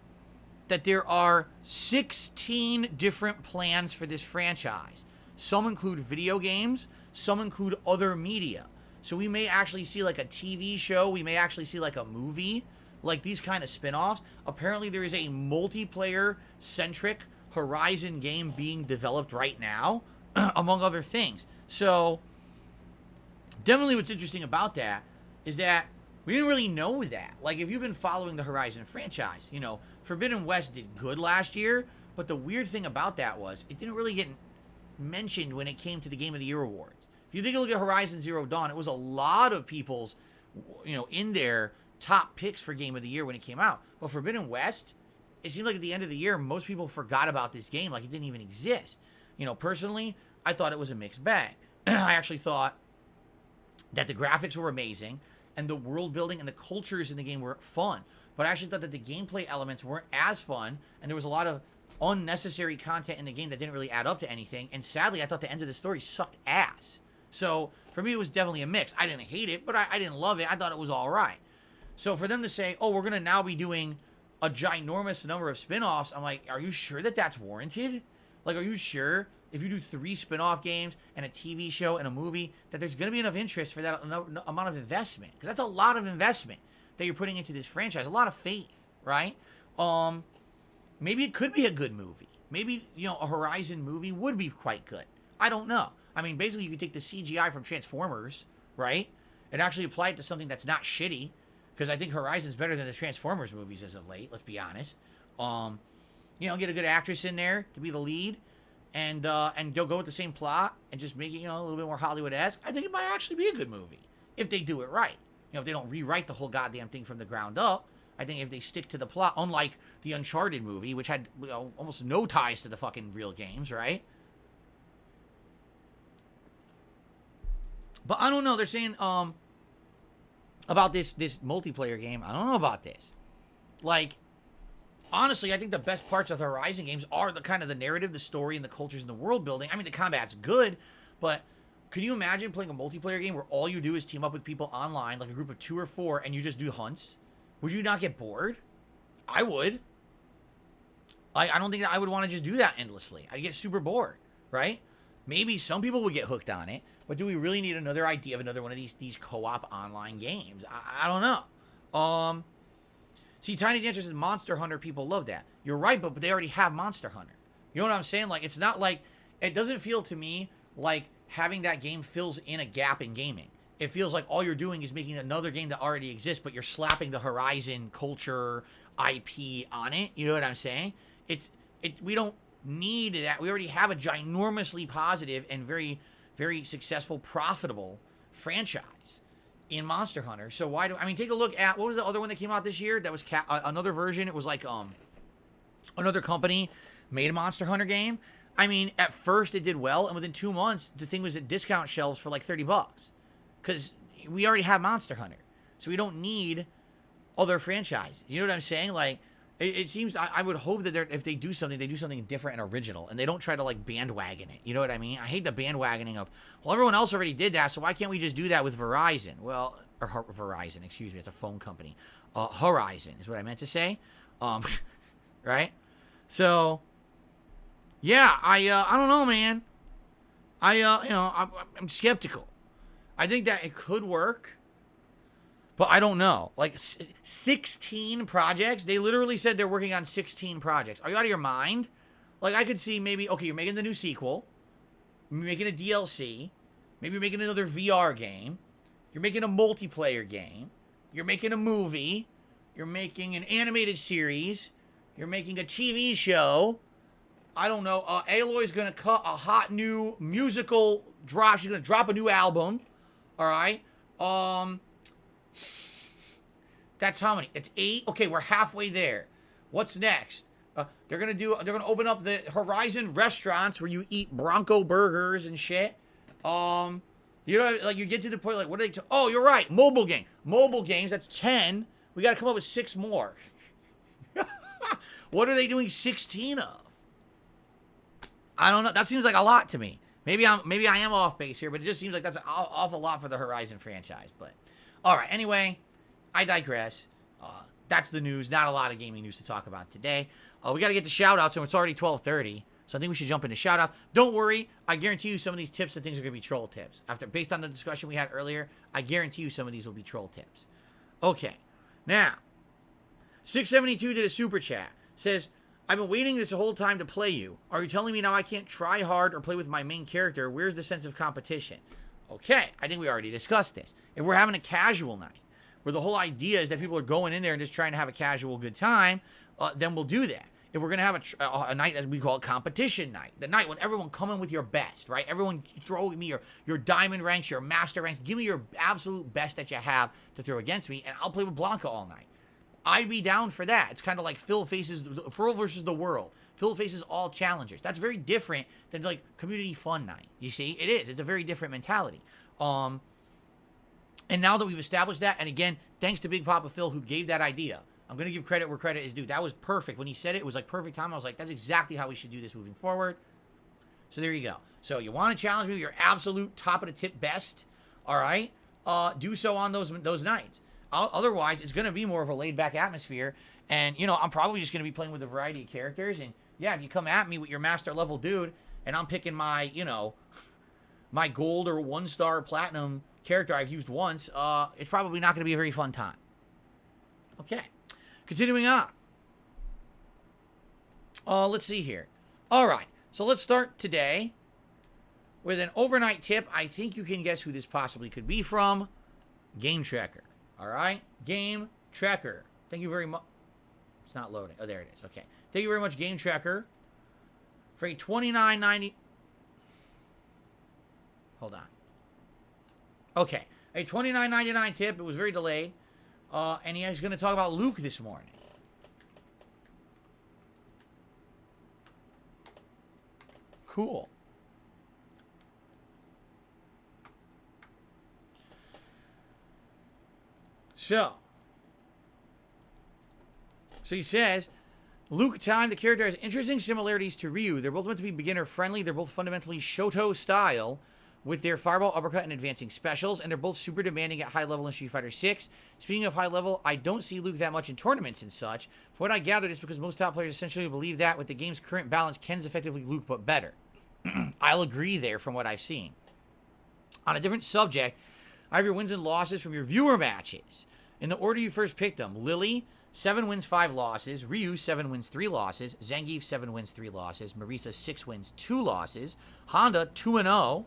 Speaker 1: that there are 16 different plans for this franchise. Some include video games, some include other media. So we may actually see like a TV show, we may actually see like a movie, like these kind of spin-offs. Apparently there is a multiplayer-centric Horizon game being developed right now, among other things. So definitely what's interesting about that is that we didn't really know that. Like, if you've been following the Horizon franchise, Forbidden West did good last year, but the weird thing about that was it didn't really get mentioned when it came to the Game of the Year awards. If you take a look at Horizon Zero Dawn, it was a lot of people's, in their top picks for Game of the Year when it came out. But Forbidden West, it seemed like at the end of the year, most people forgot about this game, like it didn't even exist. Personally, I thought it was a mixed bag. I actually thought that the graphics were amazing, and the world building and the cultures in the game were fun. But I actually thought that the gameplay elements weren't as fun, and there was a lot of unnecessary content in the game that didn't really add up to anything. And sadly, I thought the end of the story sucked ass. So for me, it was definitely a mix. I didn't hate it, but I didn't love it. I thought it was all right. So for them to say, oh, we're going to now be doing a ginormous number of spin-offs, I'm like, are you sure that that's warranted? Like, are you sure if you do 3 spin-off games and a TV show and a movie that there's going to be enough interest for that amount of investment? Because that's a lot of investment that you're putting into this franchise. A lot of faith, right? Maybe it could be a good movie. Maybe, a Horizon movie would be quite good. I don't know. I mean, basically, you could take the CGI from Transformers, right? And actually apply it to something that's not shitty. Because I think Horizon's better than the Transformers movies as of late, let's be honest. Get a good actress in there to be the lead. and they'll go with the same plot and just make it, you know, a little bit more Hollywood-esque, I think it might actually be a good movie if they do it right. You know, if they don't rewrite the whole goddamn thing from the ground up. I think if they stick to the plot, unlike the Uncharted movie, which had, you know, almost no ties to the fucking real games, right? But I don't know. They're saying about this multiplayer game. I don't know about this. Like, honestly, I think the best parts of the Horizon games are the kind of the narrative, the story, and the cultures and the world building. I mean, the combat's good, but can you imagine playing a multiplayer game where all you do is team up with people online, like a group of 2 or 4, and you just do hunts? Would you not get bored? I would. I don't think that I would want to just do that endlessly. I'd get super bored, right? Maybe some people would get hooked on it, but do we really need another idea of another one of these co-op online games? I don't know. See, Tiny Dancer says Monster Hunter, people love that. You're right, but they already have Monster Hunter. You know what I'm saying? Like, it's not like, it doesn't feel to me like having that game fills in a gap in gaming. It feels like all you're doing is making another game that already exists, but you're slapping the Horizon culture IP on it. You know what I'm saying? We don't need that. We already have a ginormously positive and very, very successful, profitable franchise in Monster Hunter. So why do I mean? Take a look at what was the other one that came out this year? That was another version. It was like another company made a Monster Hunter game. I mean, at first it did well, and within 2 months the thing was at discount shelves for like $30. Because we already have Monster Hunter. So we don't need other franchises. You know what I'm saying? Like, it seems, I would hope that if they do something, they do something different and original. And they don't try to, like, bandwagon it. You know what I mean? I hate the bandwagoning of, well, everyone else already did that, so why can't we just do that with Verizon? Well, or Verizon, excuse me. It's a phone company. Horizon is what I meant to say. Right? So, yeah, I don't know, man. I'm skeptical. I think that it could work, but I don't know. Like, 16 projects? They literally said they're working on 16 projects. Are you out of your mind? Like, I could see maybe, okay, you're making the new sequel. You're making a DLC. Maybe you're making another VR game. You're making a multiplayer game. You're making a movie. You're making an animated series. You're making a TV show. I don't know. Aloy's going to cut a hot new musical drop. She's going to drop a new album. All right. That's how many? It's 8. Okay, we're halfway there. What's next? They're gonna open up the Horizon restaurants where you eat Bronco burgers and shit. You know, like you get to the point like, what are they? Oh, you're right. Mobile games. That's 10. We got to come up with 6 more. What are they doing 16 of? I don't know. That seems like a lot to me. Maybe I am off base here, but it just seems like that's an awful lot for the Horizon franchise. But all right. Anyway, I digress. That's the news. Not a lot of gaming news to talk about today. We got to get the shout-outs, and it's already 12:30. So I think we should jump into shout-outs. Don't worry. I guarantee you some of these tips and things are going to be troll tips. Based on the discussion we had earlier, I guarantee you some of these will be troll tips. Okay. Now, 672 did a super chat. Says, I've been waiting this whole time to play you. Are you telling me now I can't try hard or play with my main character? Where's the sense of competition? Okay, I think we already discussed this. If we're having a casual night, where the whole idea is that people are going in there and just trying to have a casual good time, then we'll do that. If we're going to have a night, as we call it, competition night, the night when everyone come in with your best, right? Everyone throw me your diamond ranks, your master ranks. Give me your absolute best that you have to throw against me, and I'll play with Blanca all night. I'd be down for that. It's kind of like Phil versus the world. Phil faces all challengers. That's very different than like community fun night. You see, it is. It's a very different mentality. And now that we've established that, and again, thanks to Big Papa Phil who gave that idea. I'm going to give credit where credit is due. That was perfect. When he said it, it was like perfect time. I was like, that's exactly how we should do this moving forward. So there you go. So you want to challenge me with your absolute top of the tip best, all right? Do so on those nights. Otherwise, it's going to be more of a laid-back atmosphere. And, you know, I'm probably just going to be playing with a variety of characters. And, yeah, if you come at me with your master-level dude, and I'm picking my, you know, my gold or 1-star platinum character I've used once, it's probably not going to be a very fun time. Okay. Continuing on. Let's see here. All right. So let's start today with an overnight tip. I think you can guess who this possibly could be from. Game Tracker. All right? Game Tracker. Thank you very much. It's not loading. Oh, there it is. Okay. Thank you very much, Game Tracker. For a $29.90. Hold on. Okay. A $29.99 tip. It was very delayed. And he's going to talk about Luke this morning. Cool. So he says, Luke Time, the character, has interesting similarities to Ryu. They're both meant to be beginner-friendly. They're both fundamentally Shoto style with their fireball, uppercut, and advancing specials, and they're both super demanding at high level in Street Fighter 6. Speaking of high level, I don't see Luke that much in tournaments and such. From what I gathered, it's because most top players essentially believe that with the game's current balance, Ken's effectively Luke, but better. I'll agree there from what I've seen. On a different subject, I have your wins and losses from your viewer matches. In the order you first picked them, Lily, 7 wins, 5 losses. Ryu, 7 wins, 3 losses. Zangief, 7 wins, 3 losses. Marisa, 6 wins, 2 losses. Honda, 2-0.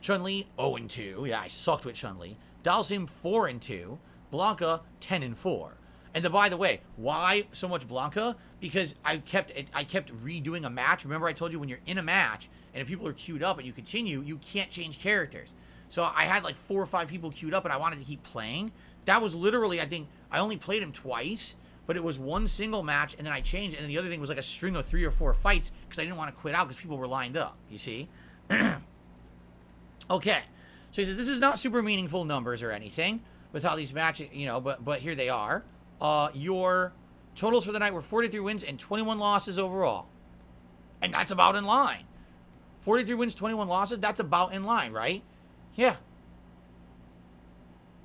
Speaker 1: Chun-Li, 0-2. Yeah, I sucked with Chun-Li. Dalsim, 4-2. Blanca, 10-4. And by the way, why so much Blanca? Because I kept redoing a match. Remember I told you when you're in a match and if people are queued up and you continue, you can't change characters. So I had like 4 or 5 people queued up and I wanted to keep playing. That was literally, I think, I only played him twice, but it was one single match and then I changed. And then the other thing was like a string of 3 or 4 fights because I didn't want to quit out because people were lined up, you see? Okay. So he says, this is not super meaningful numbers or anything with how these matches, you know, but here they are. Your totals for the night were 43 wins and 21 losses overall. And that's about in line. 43 wins, 21 losses, that's about in line, right? Yeah.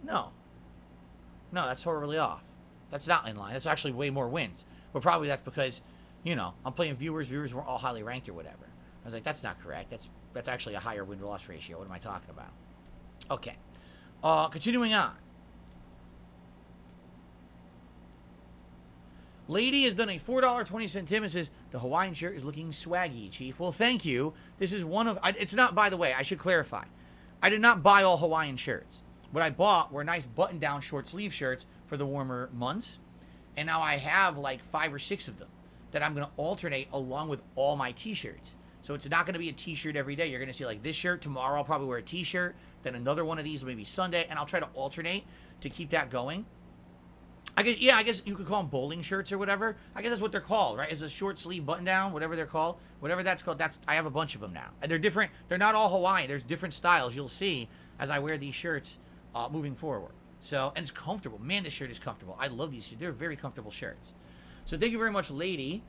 Speaker 1: No, that's horribly off. That's not in line. That's actually way more wins. But probably that's because, you know, I'm playing viewers. Viewers weren't all highly ranked or whatever. I was like, that's not correct. That's actually a higher win-loss ratio. What am I talking about? Okay. Continuing on. Lady has done a $4.20 tip and says, the Hawaiian shirt is looking swaggy, Chief. Well, thank you. This is one of... it's not, by the way, I should clarify. I did not buy all Hawaiian shirts. What I bought were nice button-down short sleeve shirts for the warmer months. And now I have like 5 or 6 of them that I'm going to alternate along with all my t-shirts. So it's not going to be a t-shirt every day. You're going to see like this shirt. Tomorrow I'll probably wear a t-shirt. Then another one of these maybe Sunday. And I'll try to alternate to keep that going. I guess you could call them bowling shirts or whatever. I guess that's what they're called, right? It's a short sleeve button down, whatever they're called. Whatever that's called, I have a bunch of them now. And they're different. They're not all Hawaiian. There's different styles you'll see as I wear these shirts moving forward. So, and it's comfortable. Man, this shirt is comfortable. I love these shirts. They're very comfortable shirts. So thank you very much, Lady,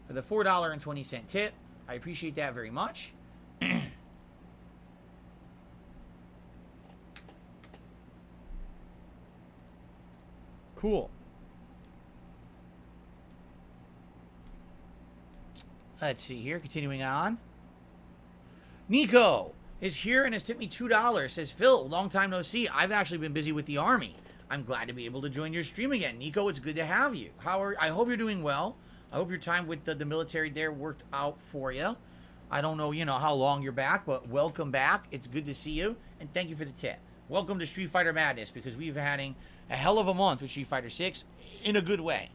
Speaker 1: for the $4.20 tip. I appreciate that very much. Cool. Let's see here. Continuing on. Nico is here and has tipped me $2. Says, Phil, long time no see. I've actually been busy with the Army. I'm glad to be able to join your stream again. Nico, it's good to have you. I hope you're doing well. I hope your time with the military there worked out for you. I don't know, how long you're back, but welcome back. It's good to see you, and thank you for the tip. Welcome to Street Fighter Madness, because we've had a hell of a month with Street Fighter 6 in a good way.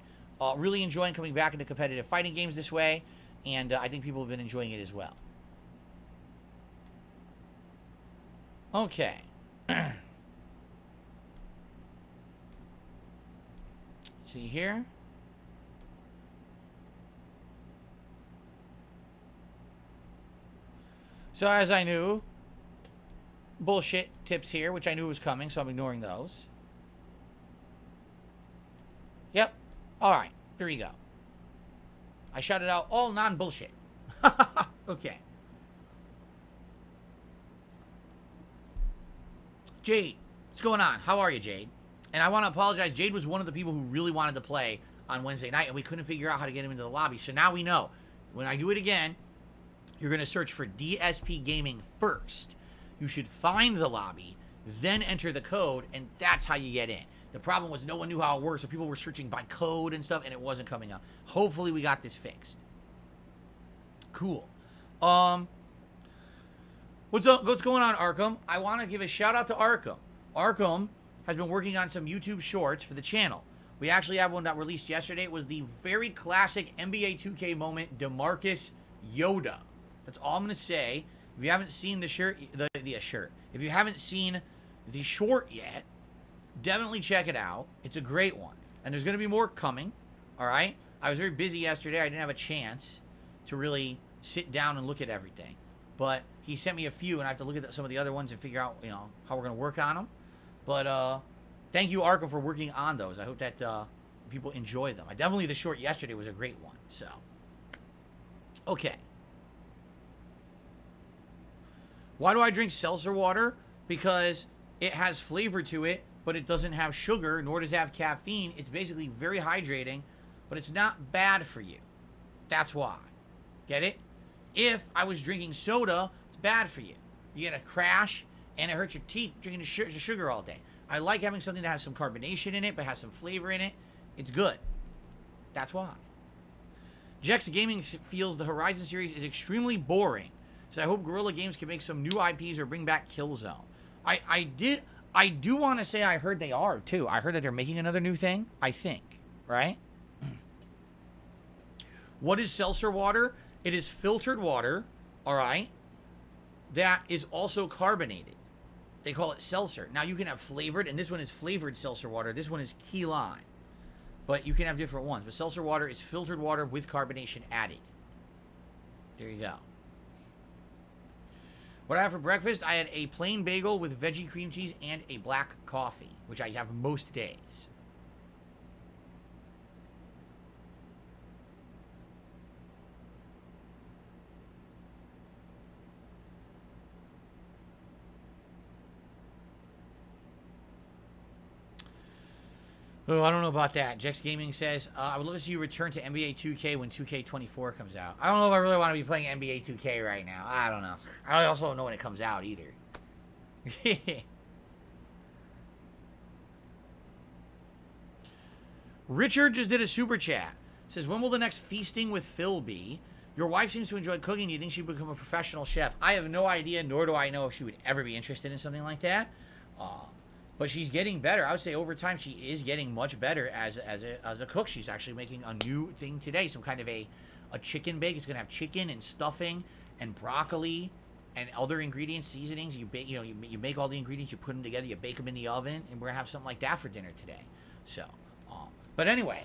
Speaker 1: Really enjoying coming back into competitive fighting games this way, and I think people have been enjoying it as well. Okay. Let's see here. So as I knew, bullshit tips here, which I knew was coming, so I'm ignoring those. Yep. All right. Here we go. I shouted out all non-bullshit. Okay. Jade, what's going on? How are you, Jade? And I want to apologize. Jade was one of the people who really wanted to play on Wednesday night, and we couldn't figure out how to get him into the lobby. So now we know. When I do it again, you're going to search for DSPGaming first. You should find the lobby, then enter the code, and that's how you get in. The problem was no one knew how it worked, so people were searching by code and stuff, and it wasn't coming up. Hopefully we got this fixed. Cool. What's up? What's going on, Arkham? I want to give a shout out to Arkham. Arkham has been working on some YouTube shorts for the channel. We actually have one that released yesterday. It was the very classic NBA 2K moment, DeMarcus Yoda. That's all I'm gonna say. If you haven't seen the shirt, if you haven't seen the short yet, definitely check it out. It's a great one, and there's gonna be more coming. All right. I was very busy yesterday. I didn't have a chance to really sit down and look at everything, but he sent me a few, and I have to look at some of the other ones and figure out, how we're gonna work on them. But thank you, Arkham, for working on those. I hope that people enjoy them. Definitely the short yesterday was a great one. So, okay. Why do I drink seltzer water? Because it has flavor to it, but it doesn't have sugar, nor does it have caffeine. It's basically very hydrating, but it's not bad for you. That's why. Get it? If I was drinking soda, it's bad for you. You get a crash, and it hurts your teeth drinking the sugar all day. I like having something that has some carbonation in it, but has some flavor in it. It's good. That's why. DSPGaming feels the Horizon series is extremely boring, so I hope Guerrilla Games can make some new IPs or bring back Killzone. I do want to say I heard they are, too. I heard that they're making another new thing, I think, right? What is seltzer water? It is filtered water, all right, that is also carbonated. They call it seltzer. Now, you can have flavored, and this one is flavored seltzer water. This one is key lime. But you can have different ones. But seltzer water is filtered water with carbonation added. There you go. What I had for breakfast, I had a plain bagel with veggie cream cheese and a black coffee, which I have most days. Oh, I don't know about that. DSPGaming says, I would love to see you return to NBA 2K when 2K24 comes out. I don't know if I really want to be playing NBA 2K right now. I don't know. I also don't know when it comes out either. Richard just did a super chat. Says, when will the next Feasting with Phil be? Your wife seems to enjoy cooking. Do you think she'd become a professional chef? I have no idea, nor do I know if she would ever be interested in something like that. But she's getting better. I would say over time she is getting much better as a cook. She's actually making a new thing today, some kind of a chicken bake. It's gonna have chicken and stuffing and broccoli and other ingredients, seasonings. You bake, you make all the ingredients, you put them together, you bake them in the oven, and we're gonna have something like that for dinner today. So, but anyway,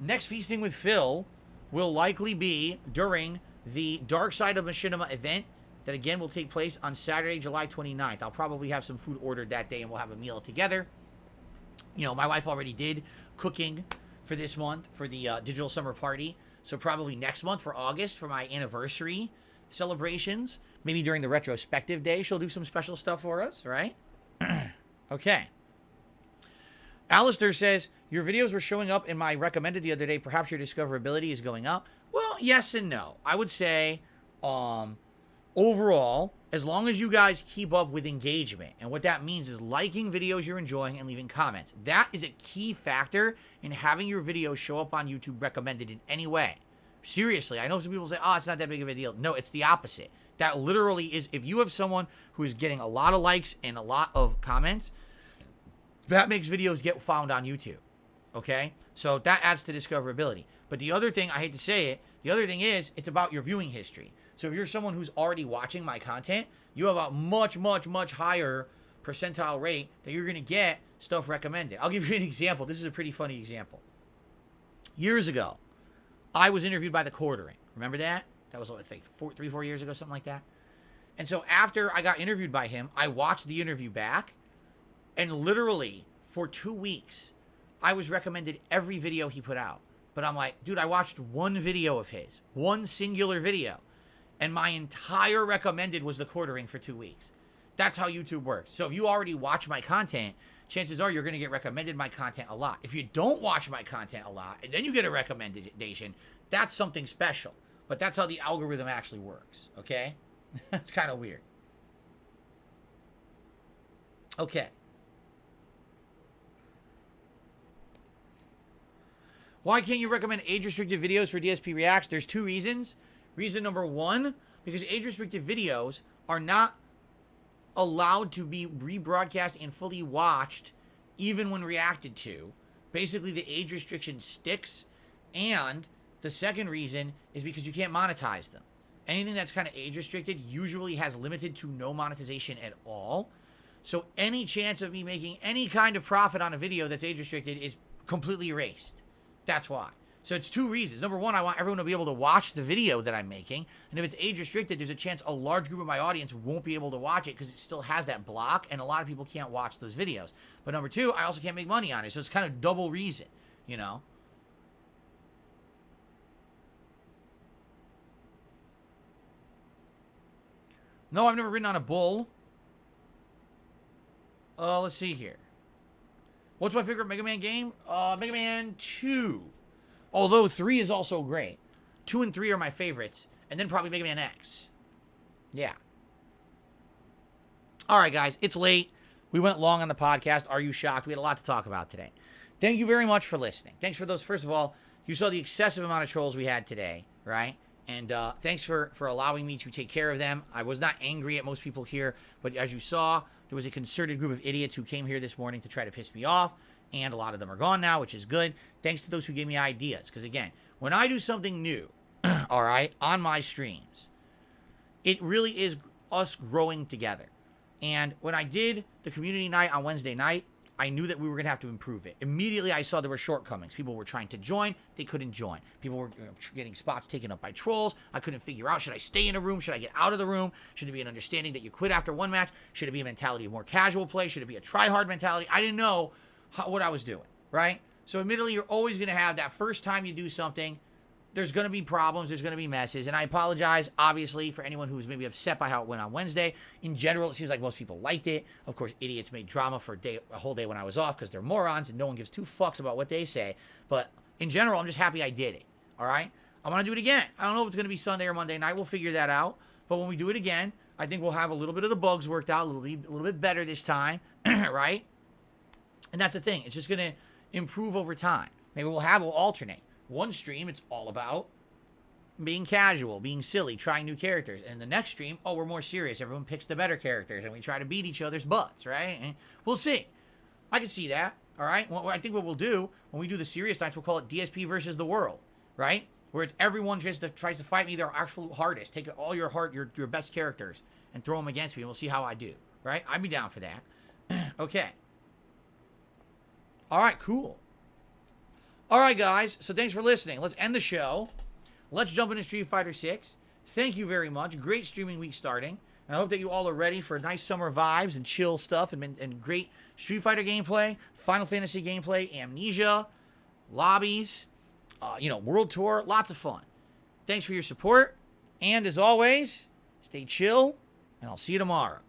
Speaker 1: next Feasting with Phil will likely be during the Dark Side of Machinima event. That again will take place on Saturday, July 29th. I'll probably have some food ordered that day and we'll have a meal together. My wife already did cooking for this month for the Digital Summer Party. So probably next month for August for my anniversary celebrations. Maybe during the retrospective day, she'll do some special stuff for us, right? Okay. Alistair says, your videos were showing up in my recommended the other day. Perhaps your discoverability is going up. Well, yes and no. I would say, overall, as long as you guys keep up with engagement, and what that means is liking videos you're enjoying and leaving comments. That is a key factor in having your videos show up on YouTube recommended in any way. Seriously, I know some people say, oh, it's not that big of a deal. No, it's the opposite. That literally is, if you have someone who is getting a lot of likes and a lot of comments, that makes videos get found on YouTube. Okay? So that adds to discoverability. But the other thing, I hate to say it, the other thing is, it's about your viewing history. So if you're someone who's already watching my content, you have a much, much, much higher percentile rate that you're going to get stuff recommended. I'll give you an example. This is a pretty funny example. Years ago, I was interviewed by The Quartering. Remember that? That was, I think, 4 years ago, something like that. And so after I got interviewed by him, I watched the interview back, and literally for 2 weeks, I was recommended every video he put out. But I'm like, dude, I watched one video of his, one singular video. And my entire recommended was The Quartering for 2 weeks. That's how YouTube works. So if you already watch my content, chances are you're going to get recommended my content a lot. If you don't watch my content a lot, and then you get a recommendation, that's something special. But that's how the algorithm actually works, okay? It's kind of weird. Okay. Why can't you recommend age-restricted videos for DSP Reacts? There's 2 reasons. Reason number 1, because age-restricted videos are not allowed to be rebroadcast and fully watched even when reacted to. Basically, the age restriction sticks, and The second reason is because you can't monetize them. Anything that's kind of age restricted usually has limited to no monetization at all. So any chance of me making any kind of profit on a video that's age restricted is completely erased. That's why. So it's two reasons. Number one, I want everyone to be able to watch the video that I'm making. And if it's age restricted, there's a chance a large group of my audience won't be able to watch it because it still has that block and a lot of people can't watch those videos. But number two, I also can't make money on it. So it's kind of double reason, you know? No, I've never ridden on a bull. Let's see here. What's my favorite Mega Man game? Mega Man 2. Although 3 is also great. 2 and 3 are my favorites. And then probably Mega Man X. Yeah. Alright, guys. It's late. We went long on the podcast. Are you shocked? We had a lot to talk about today. Thank you very much for listening. Thanks for those. First of all, you saw the excessive amount of trolls we had today, right? And thanks for allowing me to take care of them. I was not angry at most people here. But as you saw, there was a concerted group of idiots who came here this morning to try to piss me off. And a lot of them are gone now, which is good. Thanks to those who gave me ideas. Because, again, when I do something new, all right, on my streams, it really is us growing together. And when I did the community night on Wednesday night, I knew that we were going to have to improve it. Immediately, I saw there were shortcomings. People were trying to join. They couldn't join. People were getting spots taken up by trolls. I couldn't figure out, should I stay in a room? Should I get out of the room? Should it be an understanding that you quit after one match? Should it be a mentality of more casual play? Should it be a try-hard mentality? I didn't know what I was doing, right? So admittedly, you're always going to have that first time you do something, there's going to be problems, there's going to be messes, and I apologize, obviously, for anyone who's maybe upset by how it went on Wednesday. In general, it seems like most people liked it. Of course, idiots made drama for a whole day when I was off because they're morons and no one gives two fucks about what they say. But in general, I'm just happy I did it, all right? I want to do it again. I don't know if it's going to be Sunday or Monday night. We'll figure that out. But when we do it again, I think we'll have a little bit of the bugs worked out, a little bit better this time, right? And that's the thing. It's just going to improve over time. Maybe we'll alternate. One stream, it's all about being casual, being silly, trying new characters. And the next stream, oh, we're more serious. Everyone picks the better characters, and we try to beat each other's butts, right? And we'll see. I can see that, all right? Well, I think what we'll do, when we do the serious nights, we'll call it DSP versus the world, right? Where it's everyone tries to fight me their absolute hardest. Take all your your best characters, and throw them against me, and we'll see how I do, right? I'd be down for that. Okay. All right, cool. All right, guys. So thanks for listening. Let's end the show. Let's jump into Street Fighter 6. Thank you very much. Great streaming week starting. And I hope that you all are ready for nice summer vibes and chill stuff and great Street Fighter gameplay, Final Fantasy gameplay, Amnesia, lobbies, World Tour. Lots of fun. Thanks for your support. And as always, stay chill, and I'll see you tomorrow.